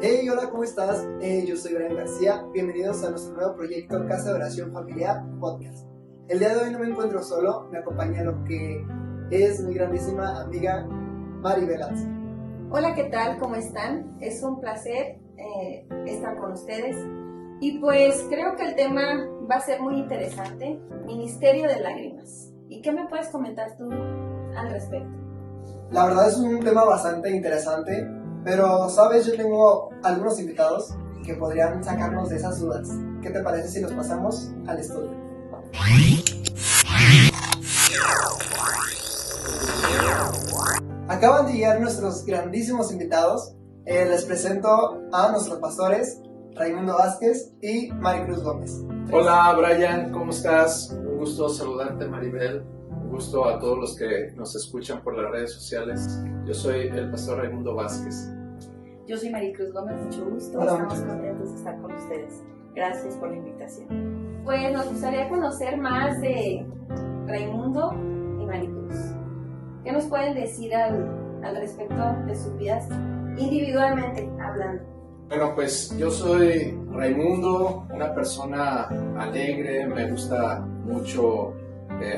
Hey, hola, ¿cómo estás? Yo soy Brian García. Bienvenidos a nuestro nuevo proyecto Casa de Oración Familiar Podcast. El día de hoy no me encuentro solo, me acompaña lo que es mi grandísima amiga Maribel Arce. Hola, ¿qué tal? ¿Cómo están? Es un placer estar con ustedes. Y pues creo que el tema va a ser muy interesante, Ministerio de Lágrimas. ¿Y qué me puedes comentar tú al respecto? La verdad es un tema bastante interesante, pero sabes, yo tengo algunos invitados que podrían sacarnos de esas dudas. ¿Qué te parece si nos pasamos al estudio? Acaban de llegar nuestros grandísimos invitados. Les presento a nuestros pastores, Raimundo Vázquez y Maricruz Gómez. Hola Brian, ¿cómo estás? Un gusto saludarte, Maribel. Un gusto a todos los que nos escuchan por las redes sociales. Yo soy el pastor Raimundo Vázquez. Yo soy Maricruz Gómez, mucho gusto. Hola, Estamos contentos de estar con ustedes. Gracias por la invitación. Pues nos gustaría conocer más de Raimundo y Maricruz. ¿Qué nos pueden decir al respecto de sus vidas individualmente hablando? Bueno, pues yo soy Raimundo, una persona alegre, me gusta mucho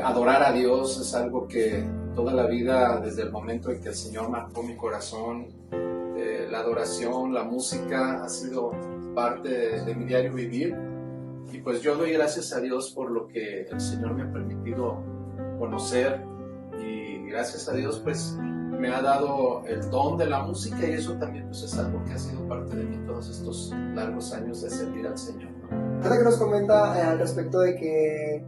adorar a Dios, es algo que toda la vida, desde el momento en que el Señor marcó mi corazón, la adoración, la música ha sido parte de mi diario vivir. Y pues yo doy gracias a Dios por lo que el Señor me ha permitido conocer, y gracias a Dios pues me ha dado el don de la música, y eso también pues es algo que ha sido parte de mí todos estos largos años de servir al Señor, ¿no? Ahora que nos comenta al respecto de que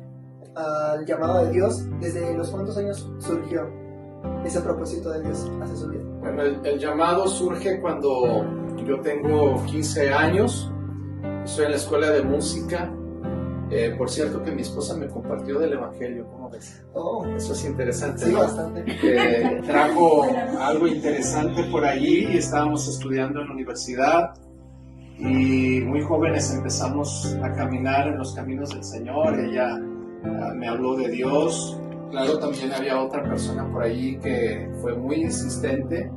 al llamado de Dios, ¿desde los cuántos años surgió ese propósito de Dios hacia su vida? Bueno, el llamado surge cuando yo tengo 15 años, estoy en la escuela de música. Por cierto que mi esposa me compartió del Evangelio, ¿cómo ves? Oh, Eso es interesante, sí, ¿no? bastante. Trajo algo interesante por allí, y estábamos estudiando en la universidad y muy jóvenes empezamos a caminar en los caminos del Señor. Ella me habló de Dios. Claro, también había otra persona por allí que fue muy insistente,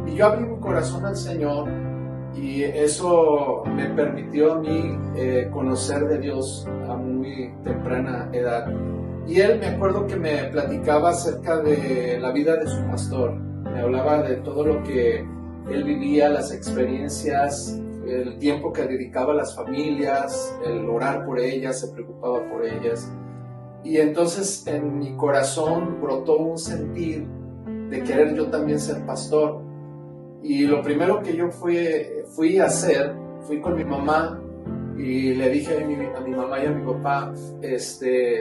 y yo abrí mi corazón al Señor, y eso me permitió a mí conocer de Dios a muy temprana edad. Y él, me acuerdo que me platicaba acerca de la vida de su pastor, me hablaba de todo lo que él vivía, las experiencias, el tiempo que dedicaba a las familias, el orar por ellas, se preocupaba por ellas. Y entonces en mi corazón brotó un sentir de querer yo también ser pastor. Y lo primero que yo fui a hacer, fui con mi mamá y le dije a mi mamá y a mi papá,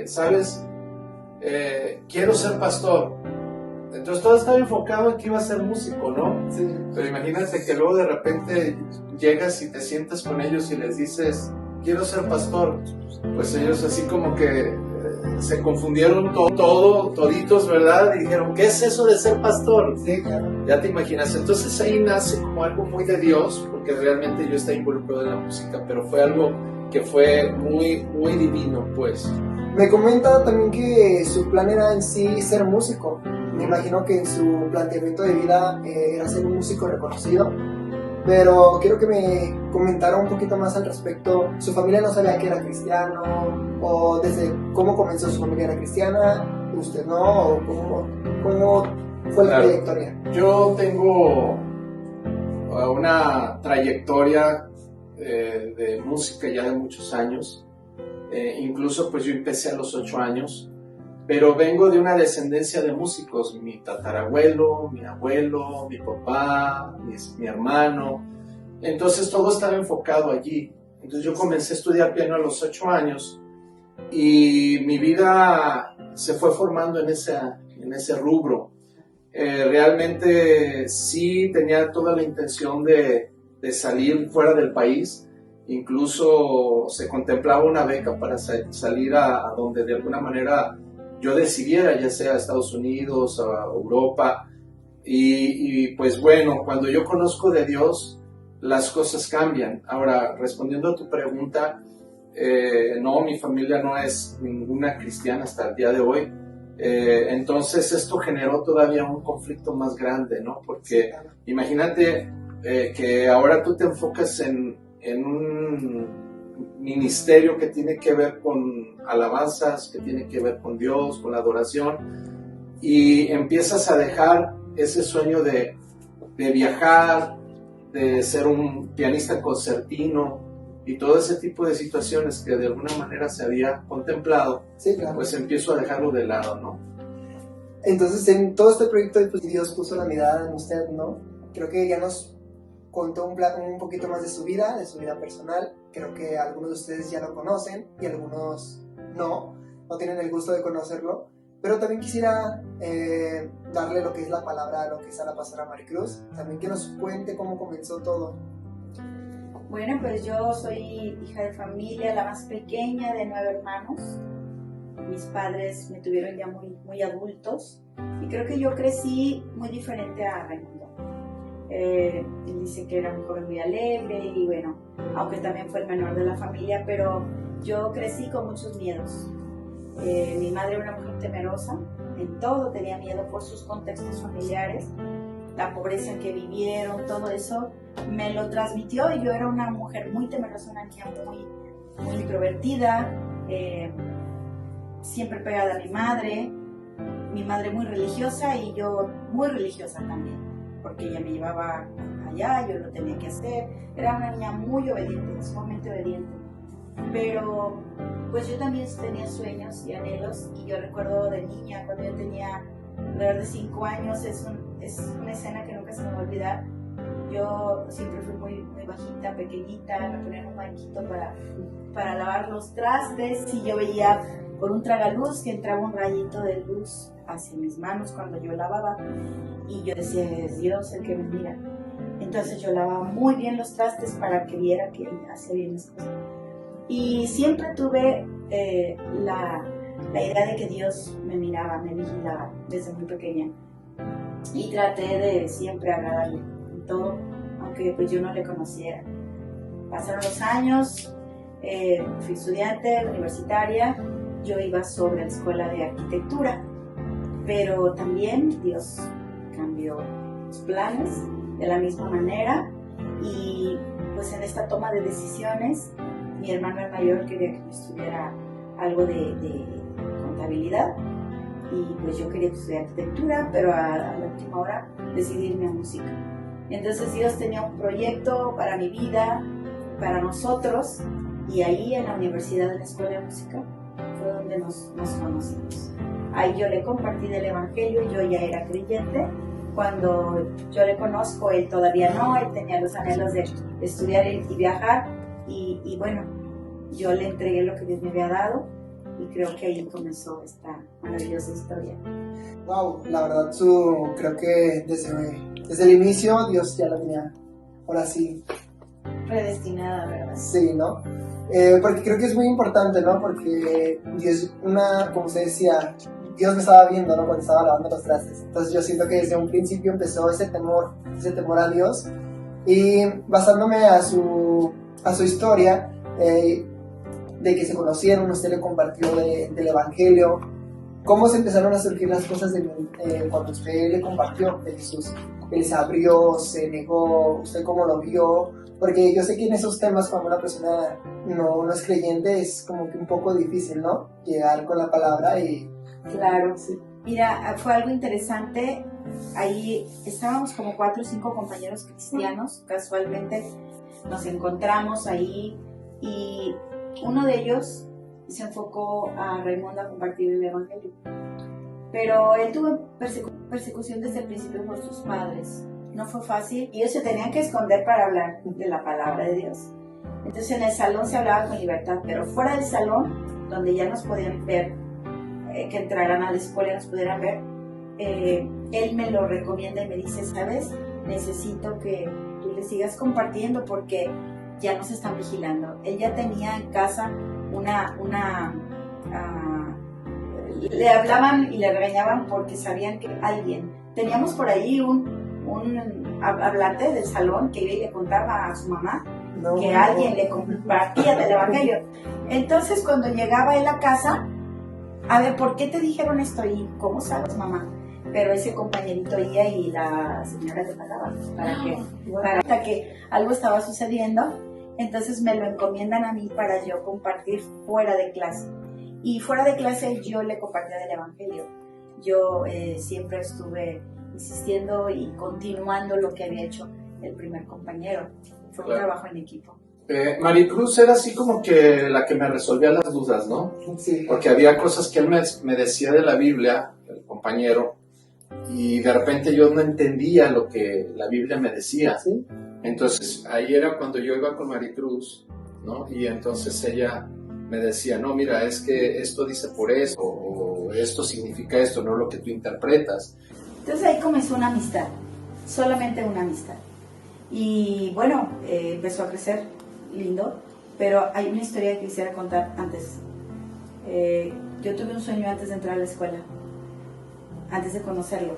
¿sabes? Quiero ser pastor. Entonces todo estaba enfocado en que iba a ser músico, ¿no? Sí. Pero imagínate que luego de repente llegas y te sientas con ellos y les dices, quiero ser pastor. Pues ellos así como que se confundieron toditos, ¿verdad? Y dijeron, ¿qué es eso de ser pastor? Sí, claro. Ya te imaginas. Entonces ahí nace como algo muy de Dios, porque realmente yo estaba involucrado en la música, pero fue algo que fue muy, muy divino, pues. Me comenta también que su plan era en sí ser músico. Me imagino que en su planteamiento de vida era ser un músico reconocido. Pero quiero que me comentara un poquito más al respecto. ¿Su familia no sabía que era cristiano? ¿O desde cómo comenzó su familia era cristiana? ¿Usted no? ¿O cómo fue la trayectoria? Yo tengo una trayectoria de música ya de muchos años. Incluso pues yo empecé a los 8 años. Pero vengo de una descendencia de músicos, mi tatarabuelo, mi abuelo, mi papá, mi hermano. Entonces todo estaba enfocado allí. Entonces yo comencé a estudiar piano a los 8 años, y mi vida se fue formando en ese rubro. Realmente sí tenía toda la intención de salir fuera del país. Incluso se contemplaba una beca para salir a donde de alguna manera yo decidiera, ya sea a Estados Unidos, a Europa. Y pues bueno, cuando yo conozco de Dios, las cosas cambian. Ahora, respondiendo a tu pregunta, no, mi familia no es ninguna cristiana hasta el día de hoy. Entonces esto generó todavía un conflicto más grande, ¿no? Porque imagínate que ahora tú te enfocas en un ministerio que tiene que ver con alabanzas, que tiene que ver con Dios, con la adoración, y empiezas a dejar ese sueño de viajar, de ser un pianista concertino y todo ese tipo de situaciones que de alguna manera se había contemplado, Sí, claro. pues empiezo a dejarlo de lado, ¿no? Entonces, en todo este proyecto, pues, Dios puso la mirada en usted, ¿no? Creo que ya nos contó un poquito más de su vida personal. Creo que algunos de ustedes ya lo conocen y algunos no tienen el gusto de conocerlo. Pero también quisiera darle lo que es la palabra, lo que es a la pastora Maricruz. También que nos cuente cómo comenzó todo. Bueno, pues yo soy hija de familia, la más pequeña de 9 hermanos. Mis padres me tuvieron ya muy adultos y creo que yo crecí muy diferente a Raimundo. Él dice que era un joven muy alegre y bueno, aunque también fue el menor de la familia, pero yo crecí con muchos miedos. Mi madre era una mujer temerosa, en todo tenía miedo por sus contextos familiares, la pobreza en que vivieron, todo eso me lo transmitió y yo era una mujer muy temerosa, una niña muy introvertida, siempre pegada a mi madre muy religiosa y yo muy religiosa también, porque ella me llevaba allá, yo lo tenía que hacer, era una niña muy obediente, sumamente obediente, pero pues yo también tenía sueños y anhelos y yo recuerdo de niña, cuando yo tenía alrededor de 5 años, es una escena que nunca se me va a olvidar. Yo siempre fui muy bajita, pequeñita, me ponían un banquito para lavar los trastes y yo veía por un tragaluz que entraba un rayito de luz hacia mis manos cuando yo lavaba y yo decía, es Dios el que me mira. Entonces yo lavaba muy bien los trastes para que viera que hacía bien las cosas. Y siempre tuve la idea de que Dios me miraba, me vigilaba desde muy pequeña y traté de siempre agradarle en todo, aunque pues yo no le conociera. Pasaron los años, fui estudiante universitaria, yo iba sobre la escuela de arquitectura, pero también Dios cambió los planes de la misma manera y pues en esta toma de decisiones mi hermano el mayor quería que yo estudiara algo de contabilidad y pues yo quería estudiar arquitectura, pero a la última hora decidí irme a música. Entonces Dios tenía un proyecto para mi vida, para nosotros, y ahí en la universidad, en la escuela de música, fue donde nos conocimos. Ahí yo le compartí del evangelio, yo ya era creyente. Cuando yo le conozco, él todavía no, él tenía los anhelos de estudiar y viajar, y bueno, yo le entregué lo que Dios me había dado, y creo que ahí comenzó esta maravillosa historia. Wow, la verdad, creo que desde el inicio Dios ya la tenía, ahora sí. Predestinada, ¿verdad? Sí, ¿no? Porque creo que es muy importante, ¿no? Porque Dios, como usted decía, Dios me estaba viendo, ¿no? Cuando estaba lavando los trastes. Entonces yo siento que desde un principio empezó ese temor a Dios. Y basándome a su historia, de que se conocieron, usted le compartió del Evangelio, ¿cómo se empezaron a surgir las cosas cuando usted le compartió de Jesús? Él se abrió, se negó, ¿usted cómo lo vio? Porque yo sé que en esos temas, cuando una persona no es creyente, es como que un poco difícil, ¿no? Llegar con la palabra y... Claro. Sí. Mira, fue algo interesante. Ahí estábamos como 4 o 5 compañeros cristianos, casualmente nos encontramos ahí y uno de ellos se enfocó a Raimundo a compartir el evangelio. Pero él tuvo persecución desde el principio por sus padres. No fue fácil y ellos se tenían que esconder para hablar de la palabra de Dios. Entonces en el salón se hablaba con libertad, pero fuera del salón, donde ya nos podían ver, que entraran a la escuela y nos pudieran ver, él me lo recomienda y me dice, ¿sabes? Necesito que tú le sigas compartiendo porque ya nos están vigilando. Él ya tenía en casa le hablaban y le regañaban porque sabían que teníamos por ahí un hablante del salón que iba y le contaba a su mamá que alguien le compartía del evangelio. Entonces cuando llegaba él a casa, a ver, ¿por qué te dijeron esto? ¿Y cómo sabes, mamá? pero ese compañerito iba y la señora le pagaba hasta que algo estaba sucediendo. Entonces me lo encomiendan a mí para yo compartir fuera de clase. Y fuera de clase yo le compartía del Evangelio. Yo siempre estuve insistiendo y continuando lo que había hecho el primer compañero. Fue un trabajo en equipo. Maricruz era así como que la que me resolvía las dudas, ¿no? Sí. Porque había cosas que él me decía de la Biblia, el compañero, y de repente yo no entendía lo que la Biblia me decía. ¿Sí? Entonces ahí era cuando yo iba con Maricruz, ¿no? Y entonces ella me decía, no, mira, es que esto dice por eso, o esto significa esto, no lo que tú interpretas. Entonces ahí comenzó una amistad, solamente una amistad. Y bueno, empezó a crecer, lindo, pero hay una historia que quisiera contar antes. Yo tuve un sueño antes de entrar a la escuela, antes de conocerlo.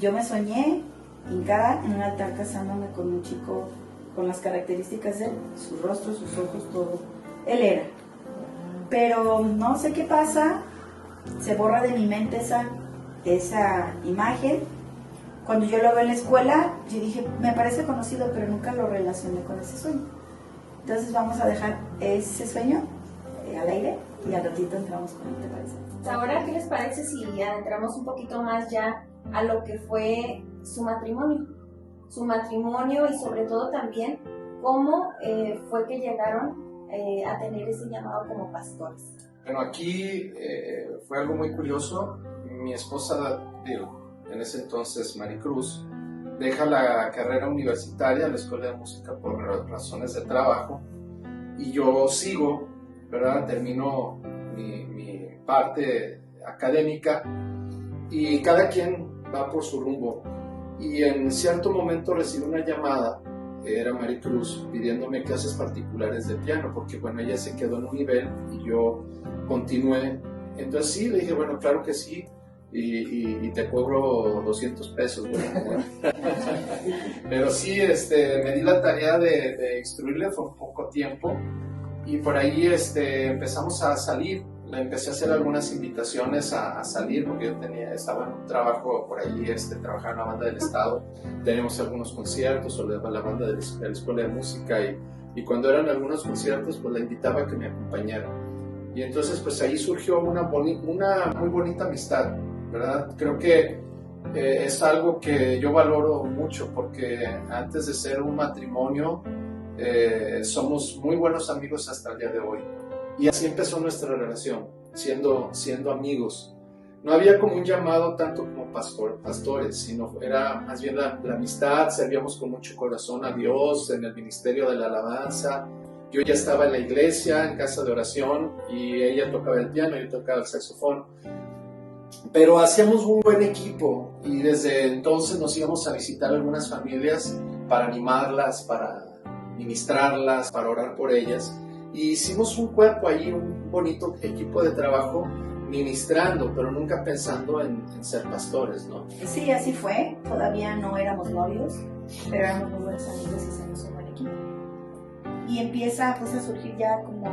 Yo me soñé hincada en un altar casándome con un chico con las características de él, su rostro, sus ojos, todo. Él era. Pero no sé qué pasa, se borra de mi mente esa imagen. Cuando yo lo veo en la escuela, yo dije, me parece conocido, pero nunca lo relacioné con ese sueño. Entonces vamos a dejar ese sueño al aire y al ratito entramos con él, ¿te parece? Ahora, ¿qué les parece si adentramos un poquito más ya a lo que fue su matrimonio? Su matrimonio y sobre todo también cómo fue que llegaron a tener ese llamado como pastores. Bueno, aquí fue algo muy curioso. Mi esposa, en ese entonces Maricruz, deja la carrera universitaria, la escuela de música, por razones de trabajo, y yo sigo, ¿verdad? Termino mi parte académica y cada quien va por su rumbo. Y en cierto momento recibí una llamada, era Maricruz, pidiéndome clases particulares de piano, porque bueno, ella se quedó en un nivel y yo continué. Entonces sí, le dije, bueno, claro que sí, y te cobro 200 pesos. Bueno. Pero sí, me di la tarea de instruirle, fue un poco tiempo, y por ahí empezamos a salir. Le empecé a hacer algunas invitaciones a salir, porque yo estaba en un trabajo por ahí, trabajaba en la banda del estado, teníamos algunos conciertos, o la banda de la escuela de música, y cuando eran algunos conciertos, pues la invitaba a que me acompañara. Y entonces pues ahí surgió una muy bonita amistad, ¿verdad? Creo que es algo que yo valoro mucho, porque antes de ser un matrimonio, somos muy buenos amigos hasta el día de hoy. Y así empezó nuestra relación, siendo amigos. No había como un llamado tanto como pastores, sino era más bien la amistad. Servíamos con mucho corazón a Dios en el ministerio de la alabanza. Yo ya estaba en la iglesia, en casa de oración, y ella tocaba el piano, yo tocaba el saxofón. Pero hacíamos un buen equipo, y desde entonces nos íbamos a visitar algunas familias para animarlas, para ministrarlas, para orar por ellas. Y hicimos un cuerpo ahí, un bonito equipo de trabajo, ministrando, pero nunca pensando en ser pastores, ¿no? Sí, así fue. Todavía no éramos novios, pero éramos muy buenos amigos y hacemos un buen equipo. Y empieza pues a surgir ya como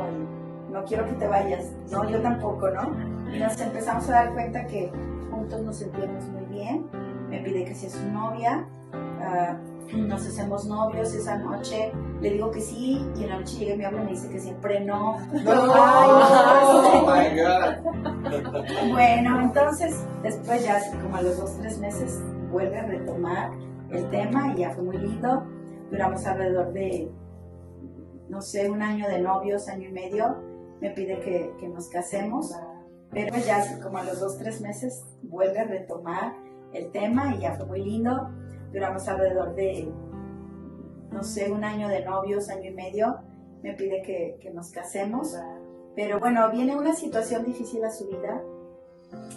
no quiero que te vayas, no, yo tampoco, ¿no? Y nos empezamos a dar cuenta que juntos nos sentíamos muy bien. Me pide que sea su novia. Nos hacemos novios esa noche, le digo que sí, y en la noche llega mi abuelo y me dice que siempre no. Oh my God. Bueno, entonces después ya así como a los 2-3 meses vuelve a retomar el tema y ya fue muy lindo. Duramos alrededor de, no sé, 1 año de novios, 1 año y medio. Me pide que nos casemos, pero ya así como a los 2-3 meses vuelve a retomar el tema y ya fue muy lindo. Duramos alrededor de, no sé, 1 año de novios, 1 año y medio. Me pide que nos casemos. Pero bueno, viene una situación difícil a su vida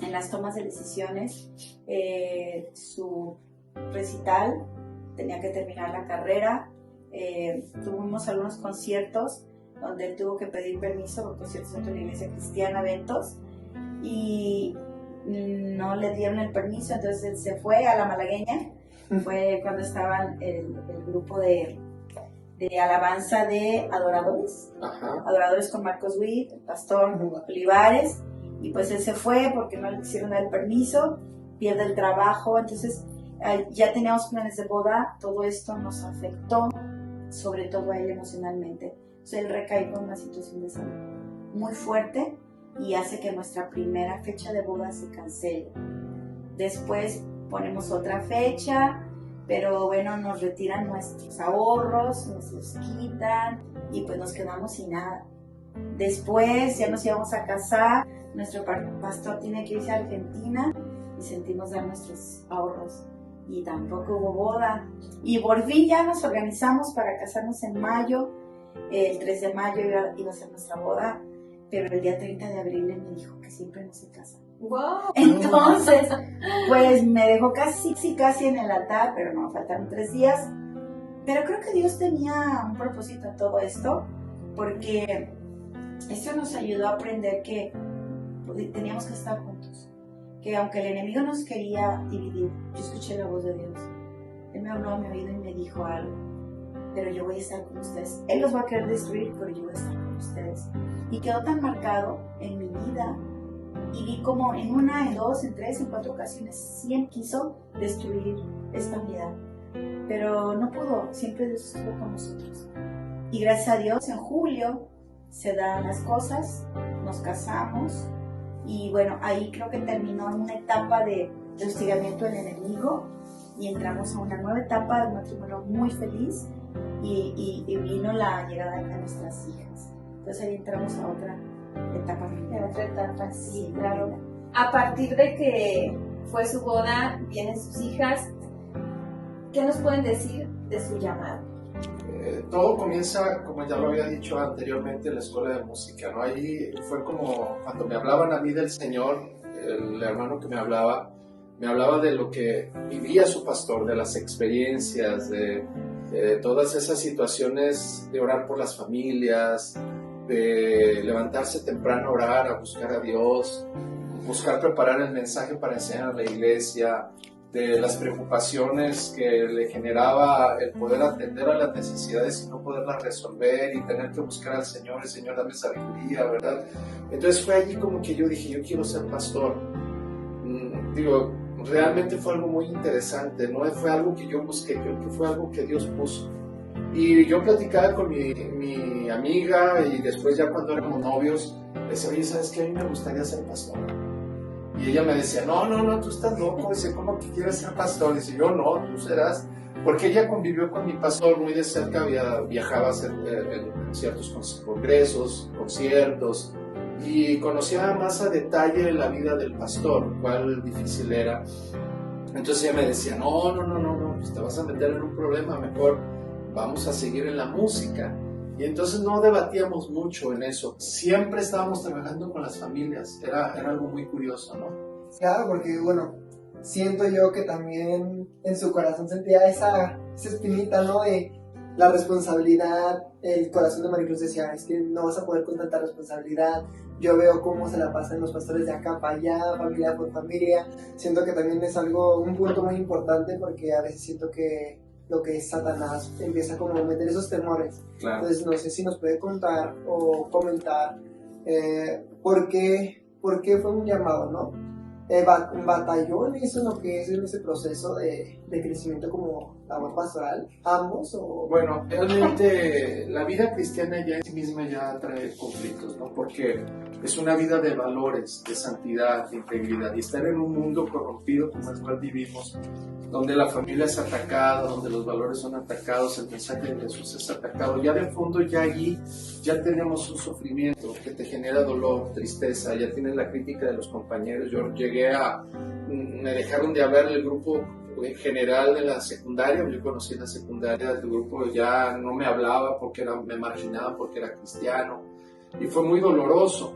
en las tomas de decisiones. Su recital, tenía que terminar la carrera. Tuvimos algunos conciertos donde él tuvo que pedir permiso por conciertos dentro de la iglesia cristiana, eventos. Y no le dieron el permiso, entonces él se fue a la Malagueña. Fue cuando estaban el grupo de alabanza de adoradores. Ajá. Adoradores con Marcos Witt, el pastor Olivares, y pues él se fue porque no le quisieron dar el permiso, pierde el trabajo, entonces ya teníamos planes de boda, todo esto nos afectó, sobre todo a él emocionalmente. Entonces él recae con una situación de salud muy fuerte y hace que nuestra primera fecha de boda se cancele. Después ponemos otra fecha, pero bueno, nos retiran nuestros ahorros, nos los quitan y pues nos quedamos sin nada. Después ya nos íbamos a casar, nuestro pastor tiene que irse a Argentina y sentimos dar nuestros ahorros y tampoco hubo boda. Y por fin ya nos organizamos para casarnos en mayo, el 3 de mayo iba a ser nuestra boda, pero el día 30 de abril él me dijo que siempre no se casa. ¡Wow! Entonces, pues me dejó casi en el altar, pero no, faltaron 3 días. Pero creo que Dios tenía un propósito en todo esto, porque esto nos ayudó a aprender que teníamos que estar juntos. Que aunque el enemigo nos quería dividir, yo escuché la voz de Dios. Él me habló a mi oído y me dijo algo, pero yo voy a estar con ustedes. Él los va a querer destruir, pero yo voy a estar con ustedes. Y quedó tan marcado en mi vida. Y vi como en 1, en 2, en 3, en 4 ocasiones siempre quiso destruir esta unidad. Pero no pudo, siempre Dios estuvo con nosotros. Y gracias a Dios, en julio se dan las cosas, nos casamos. Y bueno, ahí creo que terminó una etapa de hostigamiento del enemigo. Y entramos a una nueva etapa de un matrimonio muy feliz. Y vino la llegada de nuestras hijas. Entonces ahí entramos a otra etapa. Otra etapa, sí, claro. A partir de que fue su boda, vienen sus hijas, ¿qué nos pueden decir de su llamado? Todo comienza, como ya lo había dicho anteriormente, en la escuela de música, ¿no? Ahí fue como cuando me hablaban a mí del Señor, el hermano que me hablaba de lo que vivía su pastor, de las experiencias, de todas esas situaciones de orar por las familias, de levantarse temprano a orar, a buscar a Dios, buscar preparar el mensaje para enseñar a la iglesia, de las preocupaciones que le generaba el poder atender a las necesidades y no poderlas resolver y tener que buscar al Señor, el Señor dame sabiduría, ¿verdad? Entonces fue allí como que yo dije, yo quiero ser pastor. Digo, realmente fue algo muy interesante, no fue algo que yo busqué, creo que fue algo que Dios puso. Y yo platicaba con mi amiga y después ya cuando éramos novios, le decía, oye, ¿sabes qué? A mí me gustaría ser pastor. Y ella me decía, no, tú estás loco, dice, ¿cómo que quieres ser pastor? Dice, yo no, tú serás. Porque ella convivió con mi pastor muy de cerca, viajaba a hacer en ciertos congresos, conciertos, y conocía más a detalle la vida del pastor, cuál difícil era. Entonces ella me decía, no, pues te vas a meter en un problema, mejor vamos a seguir en la música. Y entonces no debatíamos mucho en eso. Siempre estábamos trabajando con las familias. Era algo muy curioso, ¿no? Claro, porque bueno, siento yo que también en su corazón sentía esa espinita, ¿no? De la responsabilidad. El corazón de Maricruz decía, es que no vas a poder con tanta responsabilidad. Yo veo cómo se la pasan los pastores de acá para allá, familia por familia. Siento que también es un punto muy importante, porque a veces siento que lo que es Satanás empieza como a meter esos temores. Claro. Entonces no sé si nos puede contar o comentar por qué fue un llamado, ¿no? ¿Batalló en eso, lo que es en ese proceso de crecimiento como labor pastoral, ambos? O... Bueno, realmente la vida cristiana ya en sí misma ya trae conflictos, ¿no? Porque es una vida de valores, de santidad, de integridad, y estar en un mundo corrompido como el cual vivimos, donde la familia es atacada, donde los valores son atacados, el mensaje de Jesús es atacado. Ya de fondo, ya allí, ya tenemos un sufrimiento que te genera dolor, tristeza, ya tienes la crítica de los compañeros. Yo me dejaron de hablar el grupo en general en la secundaria, yo conocí en la secundaria, el grupo ya no me hablaba porque me marginaba porque era cristiano, y fue muy doloroso.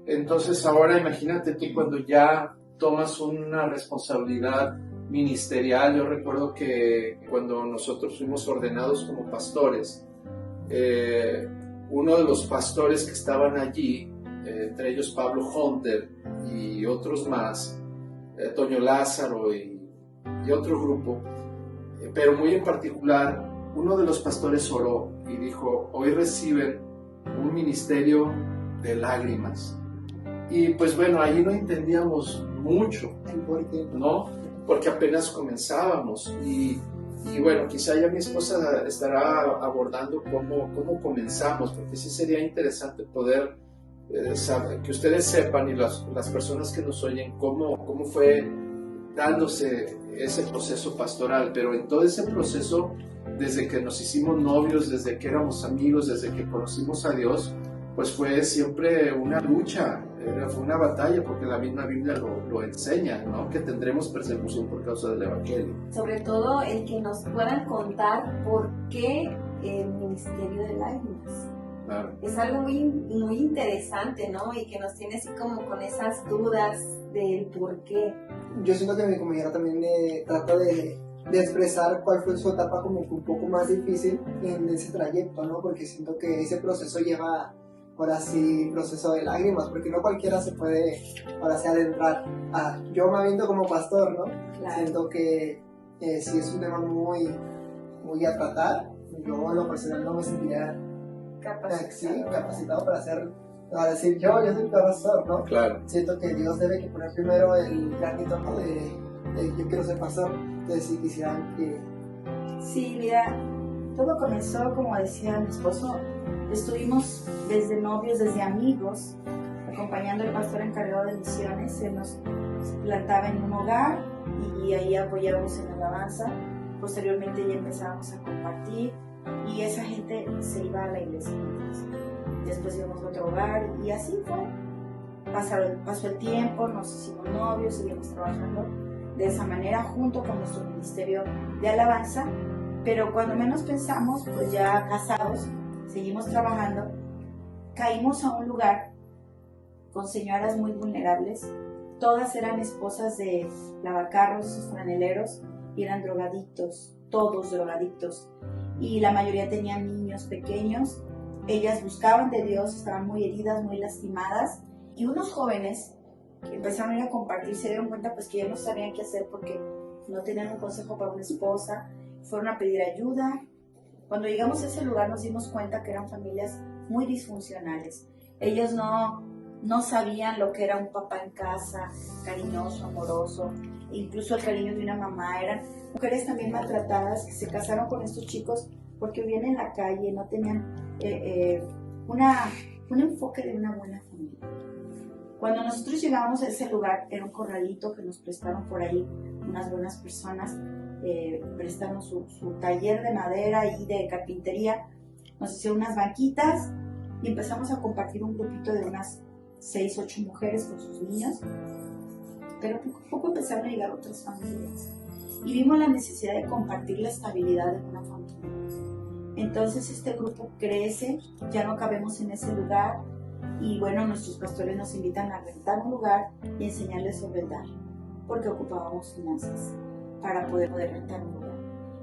Entonces ahora imagínate tú cuando ya tomas una responsabilidad ministerial. Yo recuerdo que cuando nosotros fuimos ordenados como pastores, uno de los pastores que estaban allí, entre ellos Pablo Hunter y otros más, Toño Lázaro y otro grupo, pero muy en particular, uno de los pastores oró y dijo, hoy reciben un ministerio de lágrimas, Y pues bueno, ahí no entendíamos mucho, el por qué. ¿no? Porque apenas comenzábamos y bueno, quizá ya mi esposa estará abordando cómo comenzamos, porque sí sería interesante poder saber, que ustedes sepan y las personas que nos oyen cómo fue dándose ese proceso pastoral, pero en todo ese proceso, desde que nos hicimos novios, desde que éramos amigos, desde que conocimos a Dios, pues fue siempre una lucha, fue una batalla, porque la misma Biblia lo enseña, ¿no? Que tendremos persecución por causa del Evangelio. Sobre todo el que nos puedan contar por qué el ministerio de lágrimas. Claro. Es algo muy, muy interesante, ¿no? Y que nos tiene así como con esas dudas del por qué. Yo siento que mi compañera también trata de expresar cuál fue su etapa como que un poco más difícil en ese trayecto, ¿no? Porque siento que ese proceso lleva, ahora sí, proceso de lágrimas, porque no cualquiera se puede, ahora sí, adentrar. Yo me aviento como pastor, ¿no? Claro. Siento que sí es un tema muy, muy a tratar. Yo en lo personal no me sentiría capacitado para hacer, para decir yo soy pastor, ¿no? Claro. Siento que Dios debe que poner primero el granito, ¿no? de yo quiero ser pastor. Entonces si quisieran que... Sí, mira, todo comenzó, como decía mi esposo, estuvimos desde novios, desde amigos, acompañando al pastor encargado de misiones. Él nos plantaba en un hogar y ahí apoyábamos en la alabanza. Posteriormente ya empezábamos a compartir y esa gente se iba a la iglesia. Después íbamos a otro hogar y así fue. Pasó el tiempo, nos hicimos novios, seguimos trabajando de esa manera junto con nuestro ministerio de alabanza, pero cuando menos pensamos, pues ya casados, seguimos trabajando, caímos a un lugar con señoras muy vulnerables. Todas eran esposas de lavacarros, franeleros, y eran drogadictos, todos drogadictos, y la mayoría tenían niños pequeños. Ellas buscaban de Dios, estaban muy heridas, muy lastimadas, y unos jóvenes que empezaron a ir a compartir se dieron cuenta pues que ya no sabían qué hacer porque no tenían un consejo para una esposa, fueron a pedir ayuda. Cuando llegamos a ese lugar nos dimos cuenta que eran familias muy disfuncionales. Ellos no sabían lo que era un papá en casa, cariñoso, amoroso, incluso el cariño de una mamá. Eran mujeres también maltratadas que se casaron con estos chicos porque vivían en la calle, no tenían un enfoque de una buena familia. Cuando nosotros llegamos a ese lugar, era un corralito que nos prestaron por ahí unas buenas personas, prestaron su taller de madera y de carpintería, nos hicieron unas banquitas y empezamos a compartir un grupito de unas 6, 8 mujeres con sus niños, pero poco a poco empezaron a llegar otras familias y vimos la necesidad de compartir la estabilidad de una familia. Entonces este grupo crece, ya no cabemos en ese lugar. Y bueno, nuestros pastores nos invitan a rentar un lugar y enseñarles sobre el dar, porque ocupábamos finanzas para poder rentar un lugar.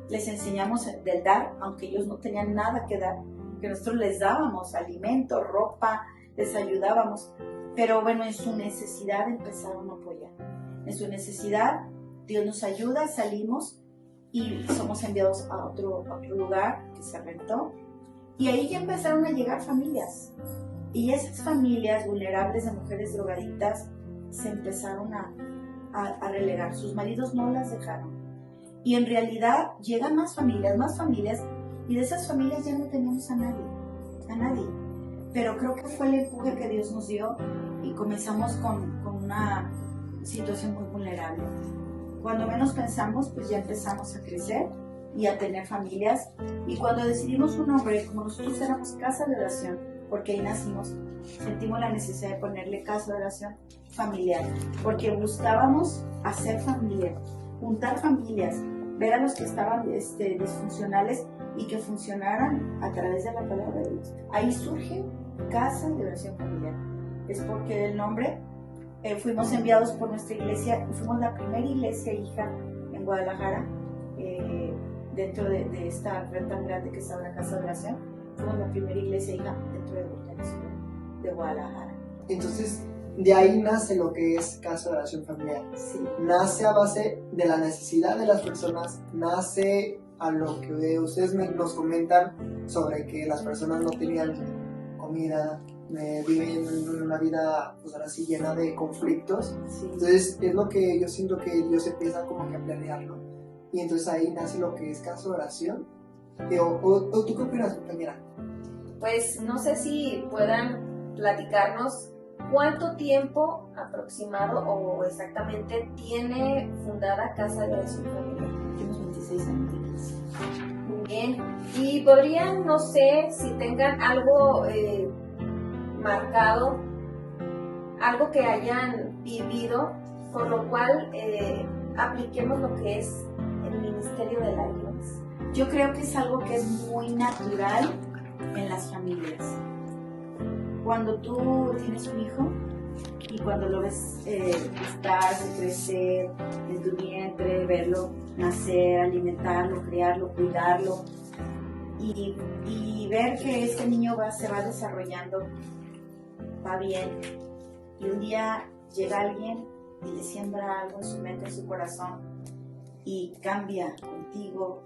Les enseñamos del dar, aunque ellos no tenían nada que dar, que nosotros les dábamos alimento, ropa, les ayudábamos, pero bueno, en su necesidad empezaron a apoyar. En su necesidad, Dios nos ayuda, salimos y somos enviados a otro lugar que se rentó, y ahí ya empezaron a llegar familias. Y esas familias vulnerables de mujeres drogadictas se empezaron a relegar. Sus maridos no las dejaron. Y en realidad llegan más familias, y de esas familias ya no teníamos a nadie. Pero creo que fue el empuje que Dios nos dio y comenzamos con una situación muy vulnerable. Cuando menos pensamos, pues ya empezamos a crecer y a tener familias. Y cuando decidimos un nombre, como nosotros éramos Casa de Oración, porque ahí nacimos, sentimos la necesidad de ponerle Casa de Oración Familiar, porque buscábamos hacer familia, juntar familias, ver a los que estaban disfuncionales y que funcionaran a través de la palabra de Dios. Ahí surge Casa de Oración Familiar. Es porque del nombre fuimos enviados por nuestra iglesia y fuimos la primera iglesia hija en Guadalajara, dentro de esta red tan grande que es ahora Casa de Oración. Fuimos la primera iglesia hija dentro de Guadalajara. Entonces, de ahí nace lo que es Casa de Oración Familiar. Sí. Nace a base de la necesidad de las personas, nace a lo que ustedes nos comentan sobre que las personas no tenían comida, viven una vida, pues ahora sí, llena de conflictos. Sí. Entonces es lo que yo siento que Dios empieza como que a planearlo. Y entonces ahí nace lo que es Casa de Oración. ¿O tú qué opinas, compañera? Pues no sé si puedan platicarnos cuánto tiempo aproximado o exactamente tiene fundada Casa de Oración Familiar. Tenemos 26 años. Muy bien. Y podrían, no sé, si tengan algo marcado, algo que hayan vivido, por lo cual apliquemos lo que es el Ministerio de Lágrimas. Yo creo que es algo que es muy natural en las familias. Cuando tú tienes un hijo y cuando lo ves gestarse, crecer en tu vientre, verlo nacer, alimentarlo, criarlo, cuidarlo y ver que este niño se va desarrollando, va bien, y un día llega alguien y le siembra algo en su mente, en su corazón, y cambia contigo,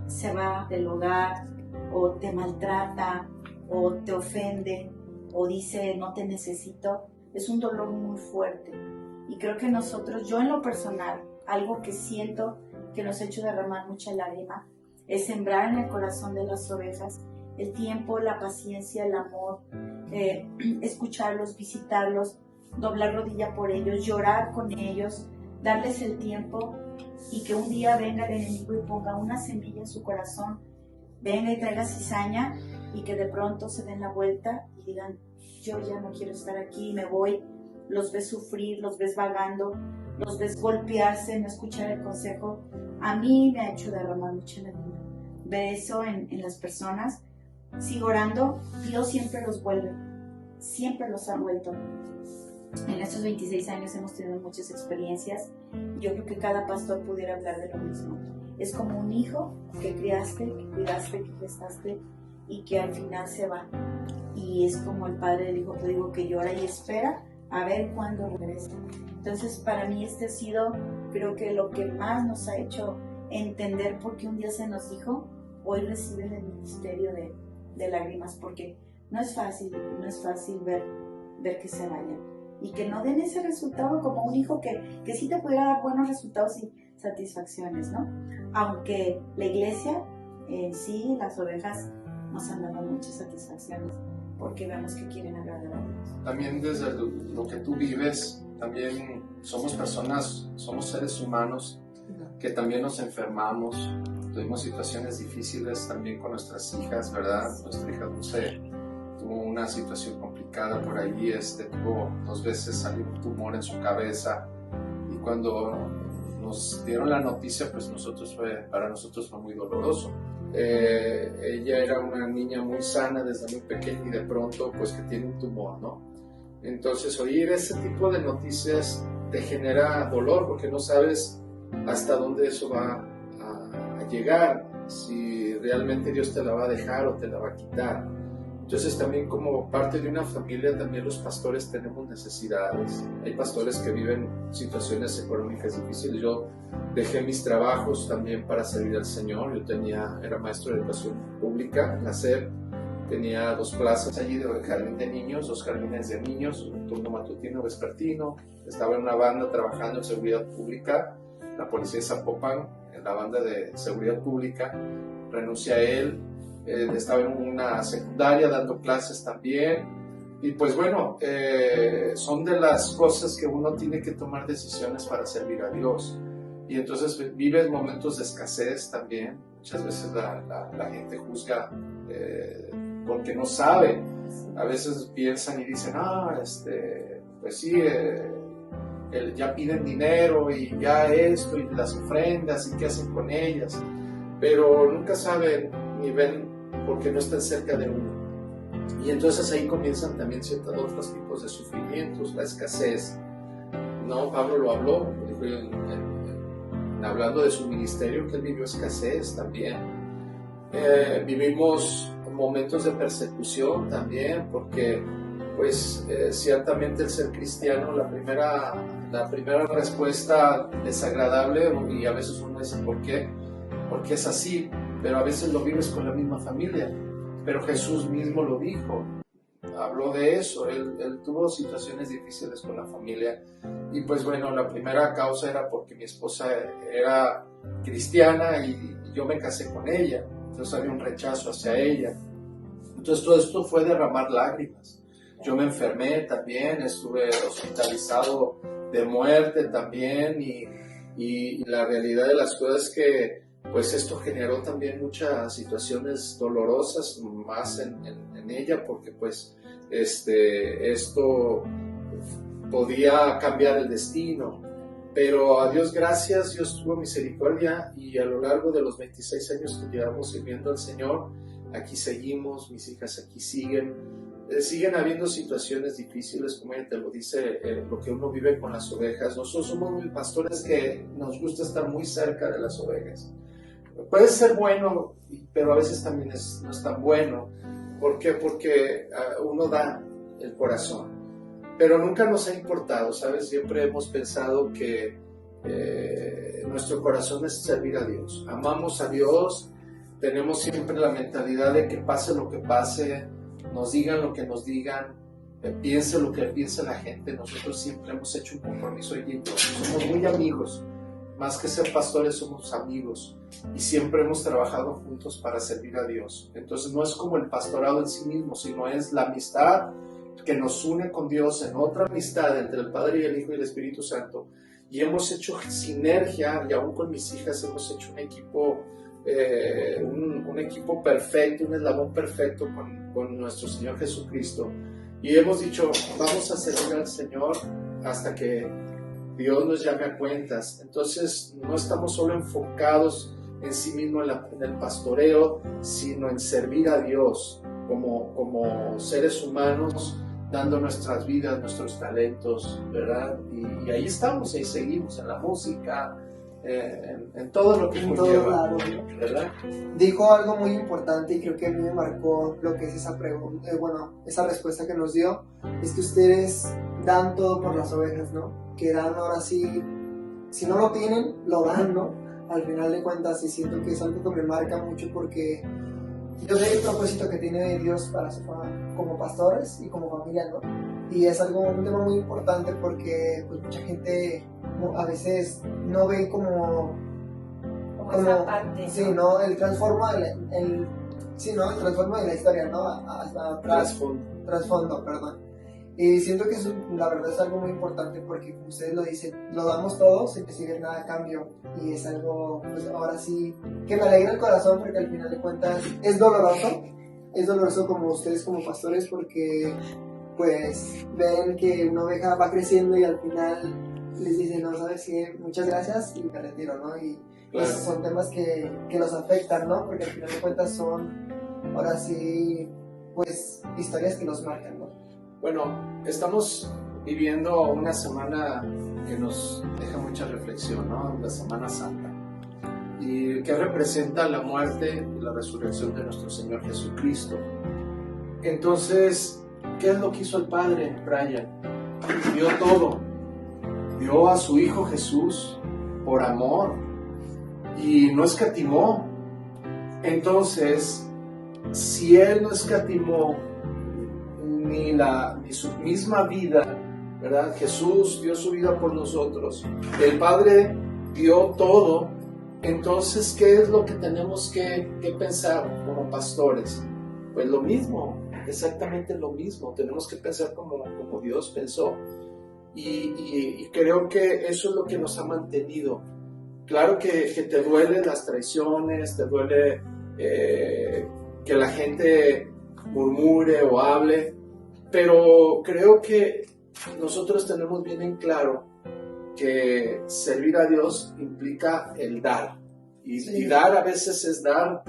se va del hogar, o te maltrata, o te ofende, o dice no te necesito, es un dolor muy fuerte. Y creo que nosotros, yo en lo personal, algo que siento que nos ha hecho derramar mucha lágrima, es sembrar en el corazón de las ovejas el tiempo, la paciencia, el amor, escucharlos, visitarlos, doblar rodilla por ellos, llorar con ellos, darles el tiempo, y que un día venga el enemigo y ponga una semilla en su corazón, venga y traiga cizaña, y que de pronto se den la vuelta y digan, yo ya no quiero estar aquí, me voy. Los ves sufrir, los ves vagando, los ves golpearse, no escuchar el consejo. A mí me ha hecho derramar mucha lágrima ver eso en las personas. Sigo orando, Dios siempre los vuelve, siempre los ha vuelto. En estos 26 años hemos tenido muchas experiencias. Yo creo que cada pastor pudiera hablar de lo mismo. Es como un hijo que criaste, que cuidaste, que gestaste y que al final se va. Y es como el padre del hijo pródigo que llora y espera a ver cuándo regresa. Entonces para mí este ha sido, creo que lo que más nos ha hecho entender por qué un día se nos dijo, hoy reciben el ministerio de lágrimas, porque no es fácil ver que se vayan y que no den ese resultado como un hijo que sí te pudiera dar buenos resultados y satisfacciones, ¿no? Aunque la iglesia en sí, las ovejas, nos han dado muchas satisfacciones porque vemos que quieren agradar a Dios. También desde lo que tú vives, también somos personas, somos seres humanos que también nos enfermamos, tuvimos situaciones difíciles también con nuestras hijas, ¿verdad? Nuestra hija Dulce tuvo una situación complicada por ahí, tuvo 2 veces salió un tumor en su cabeza, y cuando nos dieron la noticia, pues para nosotros fue muy doloroso. Ella era una niña muy sana desde muy pequeña y de pronto pues que tiene un tumor, ¿no? Entonces oír ese tipo de noticias te genera dolor porque no sabes hasta dónde eso va a llegar, si realmente Dios te la va a dejar o te la va a quitar. Entonces también como parte de una familia también los pastores tenemos necesidades. Hay pastores que viven situaciones económicas difíciles. Yo dejé mis trabajos también para servir al Señor. Yo era maestro de educación pública en la SEP. Tenía 2 plazas allí de jardín de niños, 2 jardines de niños, un turno matutino, vespertino. Estaba en una banda trabajando en seguridad pública, la policía de Zapopan, en la banda de seguridad pública. Renuncié a él. Estaba en una secundaria dando clases también, y pues bueno, son de las cosas que uno tiene que tomar decisiones para servir a Dios, y entonces vives momentos de escasez también. Muchas veces la gente juzga porque no sabe, a veces piensan y dicen, pues sí, ya piden dinero y ya esto y las ofrendas y qué hacen con ellas, pero nunca saben ni ven porque no están cerca de uno. Y entonces ahí comienzan también otros tipos de sufrimientos, la escasez, ¿no? Pablo lo habló, dijo, hablando de su ministerio, que él vivió escasez también. Vivimos momentos de persecución también, porque pues ciertamente el ser cristiano, la primera respuesta desagradable, y a veces uno dice, ¿por qué? Porque es así, pero a veces lo vives con la misma familia. Pero Jesús mismo lo dijo, habló de eso. Él tuvo situaciones difíciles con la familia y pues bueno, la primera causa era porque mi esposa era cristiana y yo me casé con ella, entonces había un rechazo hacia ella. Entonces todo esto fue derramar lágrimas. Yo me enfermé también, estuve hospitalizado de muerte también y la realidad de las cosas es que pues esto generó también muchas situaciones dolorosas más en ella, porque pues esto podía cambiar el destino, pero a Dios gracias, Dios tuvo misericordia y a lo largo de los 26 años que llevamos sirviendo al Señor, aquí seguimos, mis hijas aquí siguen habiendo situaciones difíciles, como ella te lo dice, lo que uno vive con las ovejas. Nosotros somos muy pastores que nos gusta estar muy cerca de las ovejas. Puede ser bueno, pero a veces también no es tan bueno. ¿Por qué? Porque uno da el corazón, pero nunca nos ha importado, ¿sabes? Siempre hemos pensado que nuestro corazón es servir a Dios. Amamos a Dios, tenemos siempre la mentalidad de que pase lo que pase, nos digan lo que nos digan, piense lo que piense la gente. Nosotros siempre hemos hecho un compromiso y somos muy amigos. Más que ser pastores, somos amigos y siempre hemos trabajado juntos para servir a Dios. Entonces no es como el pastorado en sí mismo, sino es la amistad que nos une con Dios en otra amistad entre el Padre y el Hijo y el Espíritu Santo. Y hemos hecho sinergia, y aún con mis hijas hemos hecho un equipo perfecto, un eslabón perfecto con nuestro Señor Jesucristo. Y hemos dicho, vamos a servir al Señor hasta que Dios nos llame a cuentas. Entonces no estamos solo enfocados en sí mismo en el pastoreo, sino en servir a Dios como seres humanos, dando nuestras vidas, nuestros talentos, ¿verdad? Y ahí estamos, ahí seguimos, en la música, en todo lo que conlleva, ¿verdad? Dijo algo muy importante y creo que a mí me marcó lo que es esa pregunta, esa respuesta que nos dio, es que ustedes dan todo por las ovejas, ¿no? Que dan ahora sí, si no lo tienen, lo dan, ¿no? Al final de cuentas, y siento que es algo que me marca mucho porque yo sé el propósito que tiene Dios para como pastores y como familia, ¿no? Y es un tema muy importante porque pues, mucha gente a veces no ve como esa parte, sí, ¿no? El transformo el transformo de la historia, ¿no? Hasta trasfondo, perdón. Y siento que eso, la verdad, es algo muy importante porque, como ustedes lo dicen, lo damos todos sin recibir nada a cambio. Y es algo, pues ahora sí, que me alegra el corazón porque al final de cuentas es doloroso como ustedes como pastores porque, pues, ven que una oveja va creciendo y al final les dicen, no, ¿sabes qué? Muchas gracias y me retiro, ¿no? Y claro, esos son temas que los afectan, ¿no? Porque al final de cuentas son, ahora sí, pues, historias que nos marcan, ¿no? Bueno, estamos viviendo una semana que nos deja mucha reflexión, ¿no? La Semana Santa, y que representa la muerte y la resurrección de nuestro Señor Jesucristo. Entonces, ¿qué es lo que hizo el Padre, Brian? Dio todo, dio a su Hijo Jesús por amor y no escatimó. Entonces, si Él no escatimó ni su misma vida, ¿verdad? Jesús dio su vida por nosotros, el Padre dio todo. Entonces, ¿qué es lo que tenemos que pensar como pastores? Pues lo mismo, exactamente lo mismo. Tenemos que pensar como Dios pensó. Y creo que eso es lo que nos ha mantenido. Claro que te duelen las traiciones, te duele que la gente murmure o hable, pero creo que nosotros tenemos bien en claro que servir a Dios implica el dar. Y dar a veces es dar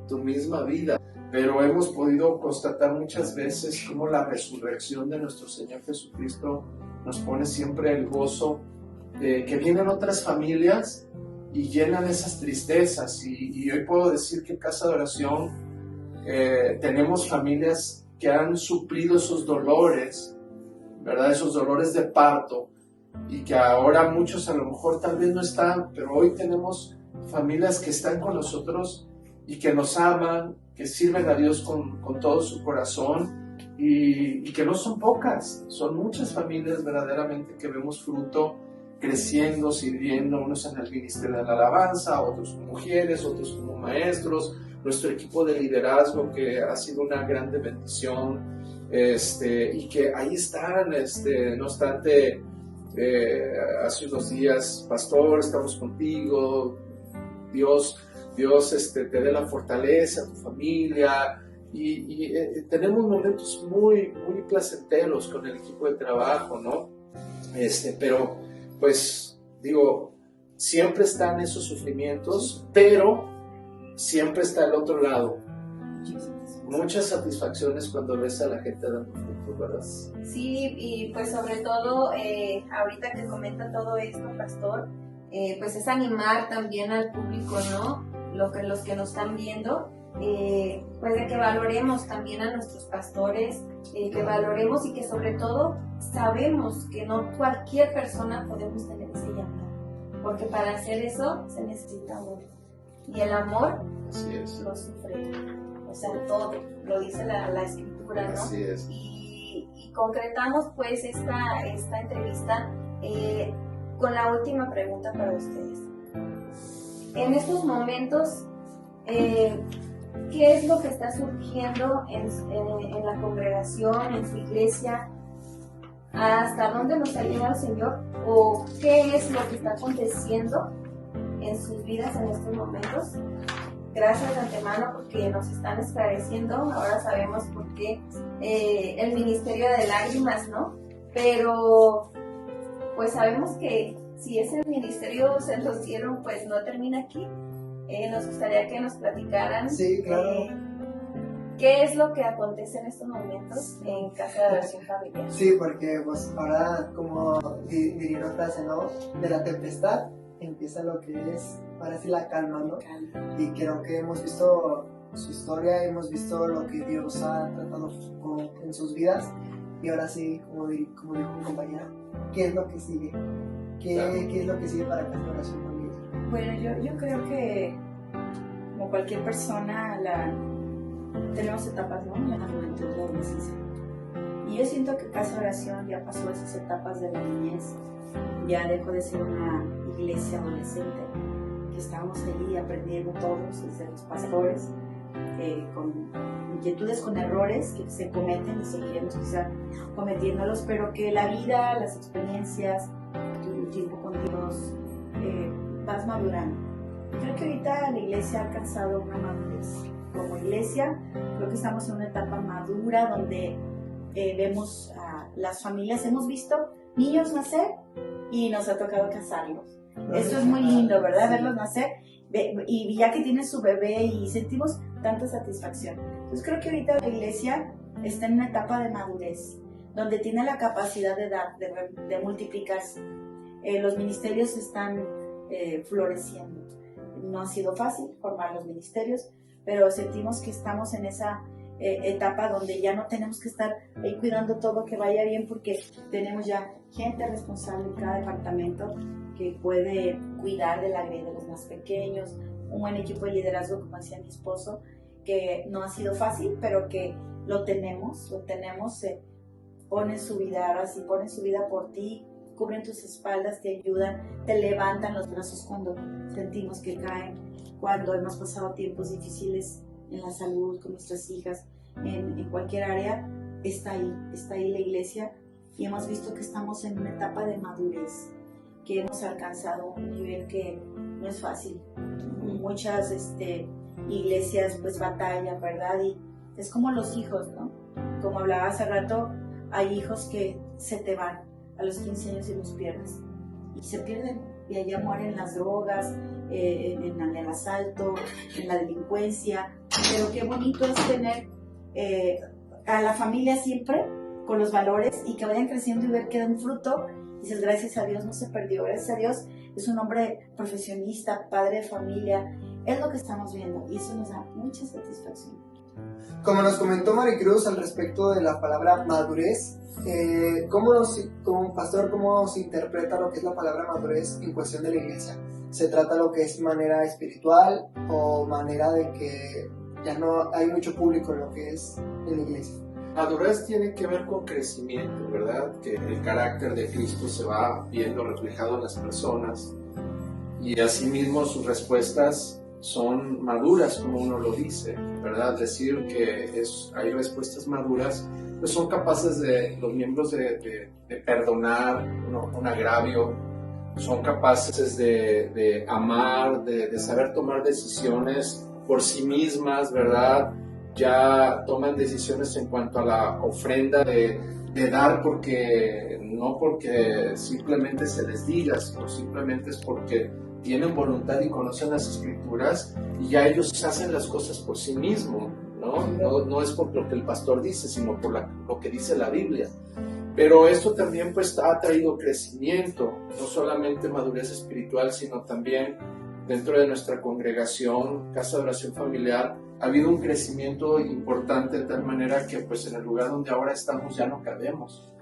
tu misma vida. Pero hemos podido constatar muchas veces cómo la resurrección de nuestro Señor Jesucristo nos pone siempre el gozo que vienen otras familias y llenan esas tristezas. Y hoy puedo decir que en Casa de Oración tenemos familias que han suplido esos dolores, ¿verdad? Esos dolores de parto, y que ahora muchos a lo mejor tal vez no están, pero hoy tenemos familias que están con nosotros y que nos aman, que sirven a Dios con todo su corazón y que no son pocas, son muchas familias verdaderamente que vemos fruto creciendo, sirviendo, unos en el ministerio de la alabanza, otros como mujeres, otros como maestros, nuestro equipo de liderazgo que ha sido una grande bendición, y que ahí están, no obstante, hace unos días, pastor, estamos contigo, Dios te dé la fortaleza a tu familia, y tenemos momentos muy, muy placenteros con el equipo de trabajo, ¿no? Pero, pues, digo, siempre están esos sufrimientos, pero siempre está el otro lado. Muchas satisfacciones cuando ves a la gente dando frutos, ¿verdad? Sí, y pues sobre todo, ahorita que comenta todo esto, pastor, pues es animar también al público, ¿no? Los que nos están viendo, pues de que valoremos también a nuestros pastores, que valoremos y que sobre todo sabemos que no cualquier persona podemos tener ese llamado, porque para hacer eso se necesita amor, y el amor lo sufre, o sea, todo, lo dice la escritura, ¿no? Así es. Y concretamos pues esta entrevista con la última pregunta para ustedes. En estos momentos, ¿qué es lo que está surgiendo en la congregación, en su iglesia? ¿Hasta dónde nos ha llevado el Señor? ¿O qué es lo que está aconteciendo en sus vidas en estos momentos? Gracias de antemano porque nos están esclareciendo. Ahora sabemos por qué el ministerio de lágrimas, ¿no? Pero pues sabemos que si ese ministerio se los dieron, pues no termina aquí. Nos gustaría que nos platicaran. Sí, claro. ¿Qué es lo que acontece en estos momentos en Casa de Adoración Familiar? Sí, porque pues ahora, como diría una frase, ¿no? De la tempestad empieza lo que es, ahora sí, la calma, ¿no? Y creo que hemos visto su historia, hemos visto lo que Dios ha tratado en sus vidas, y ahora sí, como dijo mi compañera, ¿qué es lo que sigue? ¿Qué es lo que sigue para Casa de Adoración Familiar? Bueno, yo creo que como cualquier persona tenemos etapas, ¿no? La juventud, la adolescencia. Y yo siento que Casa de Oración ya pasó esas etapas de la niñez, ya dejó de ser una iglesia adolescente, que estábamos allí aprendiendo todos, desde los pastores, con inquietudes, con errores que se cometen y seguiremos quizá cometiéndolos, pero que la vida, las experiencias, tu tiempo con Dios, vas madurando. Creo que ahorita la iglesia ha alcanzado una madurez. Como iglesia, creo que estamos en una etapa madura donde vemos a las familias, hemos visto niños nacer y nos ha tocado casarlos. Esto es muy lindo, ¿verdad? Verlos nacer y ya que tienen su bebé y sentimos tanta satisfacción. Entonces creo que ahorita la iglesia está en una etapa de madurez, donde tiene la capacidad de dar, de multiplicarse. Los ministerios están floreciendo. No ha sido fácil formar los ministerios, pero sentimos que estamos en esa etapa donde ya no tenemos que estar ahí cuidando todo que vaya bien, porque tenemos ya gente responsable en cada departamento que puede cuidar de la vida de los más pequeños, un buen equipo de liderazgo, como decía mi esposo, que no ha sido fácil, pero que lo tenemos, ponen su vida, ahora sí, ponen su vida por ti, cubren tus espaldas, te ayudan, te levantan los brazos cuando sentimos que caen, cuando hemos pasado tiempos difíciles en la salud, con nuestras hijas, en cualquier área, está ahí la iglesia, y hemos visto que estamos en una etapa de madurez, que hemos alcanzado un nivel que no es fácil. Muchas iglesias pues batallan, ¿verdad? Y es como los hijos, ¿no? Como hablaba hace rato, hay hijos que se te van a los 15 años y los pierdes, y se pierden, y allá mueren las drogas, en el asalto, en la delincuencia. Pero qué bonito es tener a la familia siempre con los valores, y que vayan creciendo y ver que dan fruto. Dices, gracias a Dios no se perdió, gracias a Dios es un hombre profesionista, padre de familia. Es lo que estamos viendo, y eso nos da mucha satisfacción. Como nos comentó Maricruz al respecto de la palabra madurez, como pastor, ¿cómo se interpreta lo que es la palabra madurez en cuestión de la iglesia? ¿Se trata lo que es manera espiritual o manera de que ya no hay mucho público en lo que es en la iglesia? Madurez tiene que ver con crecimiento, ¿verdad? Que el carácter de Cristo se va viendo reflejado en las personas y asimismo sus respuestas son maduras, como uno lo dice, ¿verdad? Decir que hay respuestas maduras, pues son capaces los miembros de perdonar un agravio, son capaces de amar, de saber tomar decisiones por sí mismas, ¿verdad? Ya toman decisiones en cuanto a la ofrenda de dar no porque simplemente se les diga, sino simplemente es porque tienen voluntad y conocen las Escrituras y ya ellos hacen las cosas por sí mismos, ¿no? No es por lo que el pastor dice, sino por lo que dice la Biblia. Pero esto también pues ha traído crecimiento, no solamente madurez espiritual, sino también dentro de nuestra congregación, Casa de Oración Familiar, ha habido un crecimiento importante de tal manera que pues en el lugar donde ahora estamos ya no cabemos.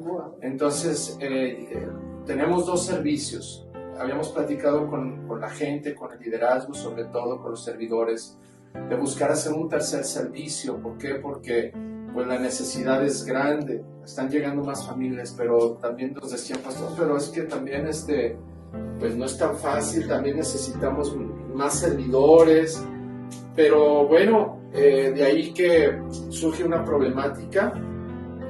Entonces tenemos 2 servicios. Habíamos platicado con la gente, con el liderazgo, sobre todo con los servidores, de buscar hacer un 3er servicio. ¿Por qué? Porque pues la necesidad es grande, están llegando más familias, pero también nos decían, pastor, pero es que también pues no es tan fácil, también necesitamos más servidores, pero bueno, de ahí que surge una problemática.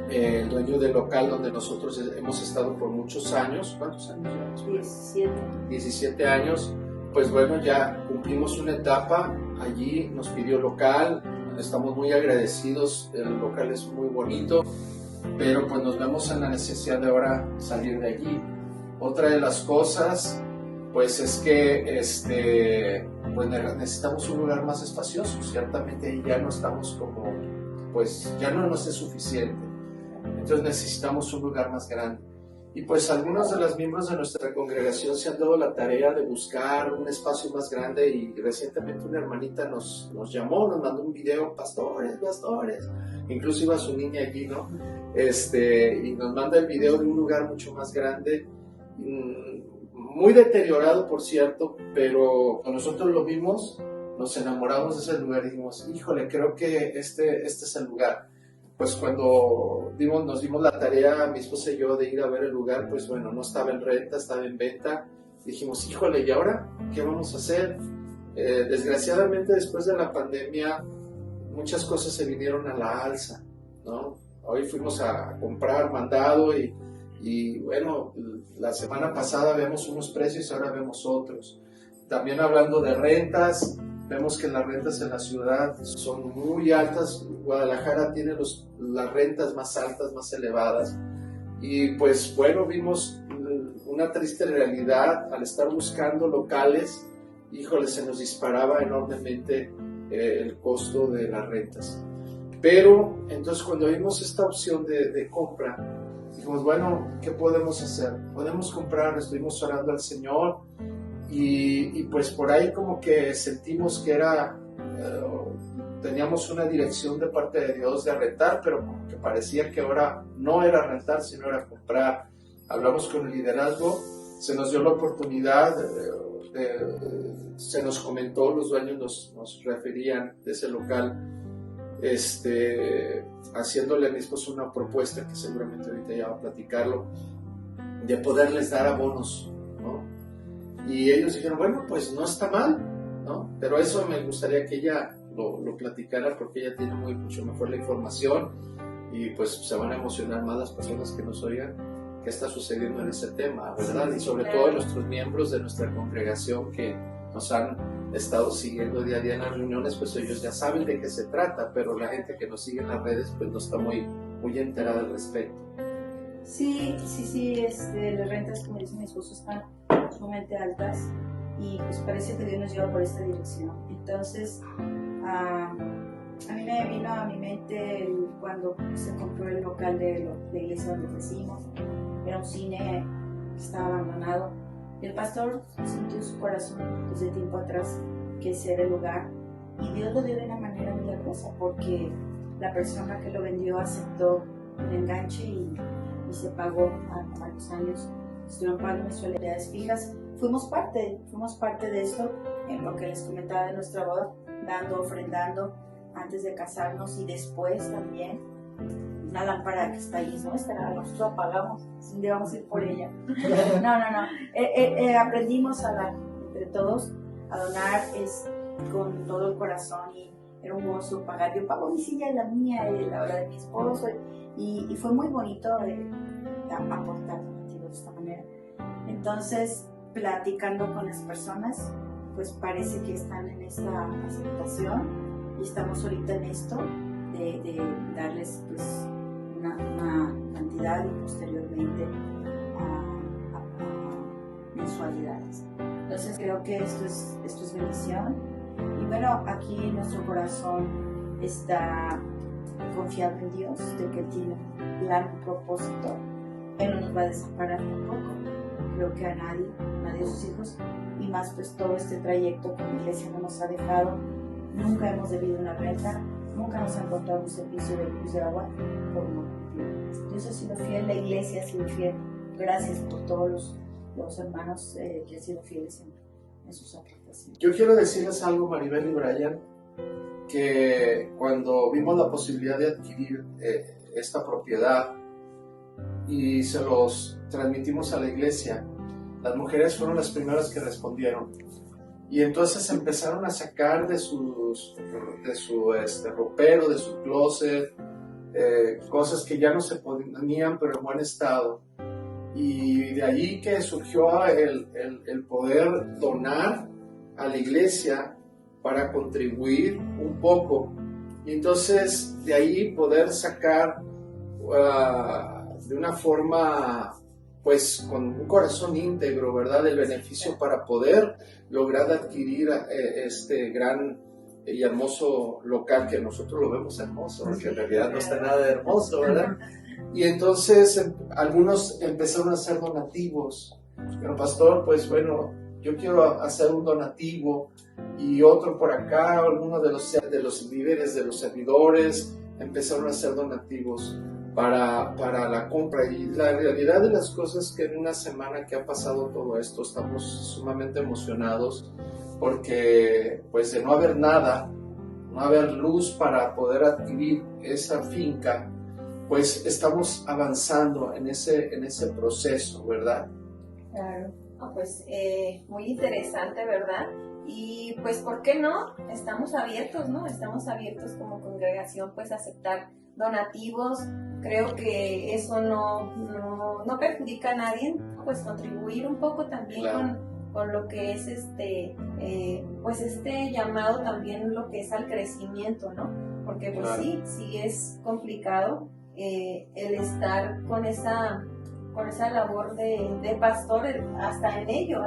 El dueño del local donde nosotros hemos estado por muchos años, ¿cuántos años ya? 17 años, pues bueno, ya cumplimos una etapa, allí nos pidió local, estamos muy agradecidos, el local es muy bonito, pero pues nos vemos en la necesidad de ahora salir de allí. Otra de las cosas, pues es que pues necesitamos un lugar más espacioso, ciertamente ahí ya no estamos pues ya no nos es suficiente. Entonces necesitamos un lugar más grande. Y pues algunos de los miembros de nuestra congregación se han dado la tarea de buscar un espacio más grande y recientemente una hermanita nos llamó, nos mandó un video, pastores, incluso iba su niña allí, ¿no? Y nos manda el video de un lugar mucho más grande, muy deteriorado por cierto, pero cuando nosotros lo vimos, nos enamoramos de ese lugar y dijimos, híjole, creo que este es el lugar. Pues cuando nos dimos la tarea, mi esposa y yo, de ir a ver el lugar, pues bueno, no estaba en renta, estaba en venta. Dijimos, híjole, ¿y ahora qué vamos a hacer? Desgraciadamente, después de la pandemia, muchas cosas se vinieron a la alza, ¿no? Hoy fuimos a comprar mandado y bueno, la semana pasada vemos unos precios, ahora vemos otros. También hablando de rentas, vemos que las rentas en la ciudad son muy altas. Guadalajara tiene las rentas más altas, más elevadas. Y pues bueno, vimos una triste realidad al estar buscando locales. Híjole, se nos disparaba enormemente el costo de las rentas. Pero entonces cuando vimos esta opción de compra, dijimos, bueno, ¿qué podemos hacer? Podemos comprar, estuvimos orando al Señor. Y pues por ahí como que sentimos que teníamos una dirección de parte de Dios de rentar, pero como que parecía que ahora no era rentar, sino era comprar. Hablamos con el liderazgo, se nos dio la oportunidad, se nos comentó, los dueños nos referían de ese local, haciéndole a mi esposo una propuesta que seguramente ahorita ya va a platicarlo, de poderles dar abonos, ¿no? Y ellos dijeron, bueno, pues no está mal, ¿no? Pero eso me gustaría que ella lo platicara porque ella tiene mucho mejor la información y pues se van a emocionar más las personas que nos oigan qué está sucediendo en ese tema, ¿verdad? Y sobre todo nuestros miembros de nuestra congregación que nos han estado siguiendo día a día en las reuniones, pues ellos ya saben de qué se trata, pero la gente que nos sigue en las redes pues no está muy enterada al respecto. Sí, las rentas, como dice mi esposo, están sumamente altas y pues parece que Dios nos lleva por esta dirección. Entonces, a mí me vino a mi mente cuando se compró el local de la iglesia donde crecimos. Era un cine que estaba abandonado. El pastor sintió en su corazón desde tiempo atrás que ese era el lugar y Dios lo dio de una manera milagrosa porque la persona que lo vendió aceptó el enganche y se pagó a varios años. Estuvieron pagando mensualidades fijas. Fuimos parte de esto en lo que les comentaba de nuestra boda, ofrendando antes de casarnos y después también. una lámpara que está ahí, ¿no? Nosotros apagamos, un día vamos a ir por ella. No. Aprendimos entre todos a donar con todo el corazón y era un gozo pagar. Yo pago mi silla y la mía y la hora de mi esposo y fue muy bonito aportar de esta manera. Entonces, platicando con las personas, pues parece que están en esta aceptación y estamos ahorita en esto de darles pues una cantidad y posteriormente a mensualidades. Entonces creo que esto es bendición y bueno, aquí nuestro corazón está confiado en Dios de que tiene un plan, un propósito. Él no nos va a desamparar tampoco, creo que a nadie de sus hijos, y más pues todo este trayecto que la iglesia no nos ha dejado. Nunca hemos debido una renta, nunca nos ha encontrado un servicio de luz de agua por no cumplir. Dios ha sido fiel, la iglesia ha sido fiel. Gracias por todos los hermanos que han sido fieles en sus aportaciones. Yo quiero decirles algo, Maribel y Brian, que cuando vimos la posibilidad de adquirir esta propiedad y se los transmitimos a la iglesia, las mujeres fueron las primeras que respondieron. Y entonces empezaron a sacar de su ropero, de su closet, cosas que ya no se ponían, pero en buen estado. Y de ahí que surgió el poder donar a la iglesia para contribuir un poco. Y entonces de ahí poder sacar de una forma, pues con un corazón íntegro, ¿verdad?, el beneficio para poder lograr adquirir este gran y hermoso local que nosotros lo vemos hermoso, porque en realidad no está nada de hermoso, ¿verdad? Y entonces algunos empezaron a hacer donativos. Pero pastor, pues bueno, yo quiero hacer un donativo, y otro por acá, algunos de los líderes, de los servidores, empezaron a hacer donativos para la compra. Y la realidad de las cosas es que en una semana que ha pasado todo esto, estamos sumamente emocionados, porque pues de no haber nada, no haber luz para poder adquirir esa finca, pues estamos avanzando en ese proceso, ¿verdad? Claro, pues muy interesante, ¿verdad? Y pues, ¿por qué no? Estamos abiertos, ¿no? Estamos abiertos como congregación, pues, a aceptar donativos. Creo que eso no perjudica a nadie, pues contribuir un poco también, claro, con lo que es pues este llamado también, lo que es al crecimiento, ¿no? Porque pues claro, sí es complicado el estar con esa labor de pastor. Hasta en ello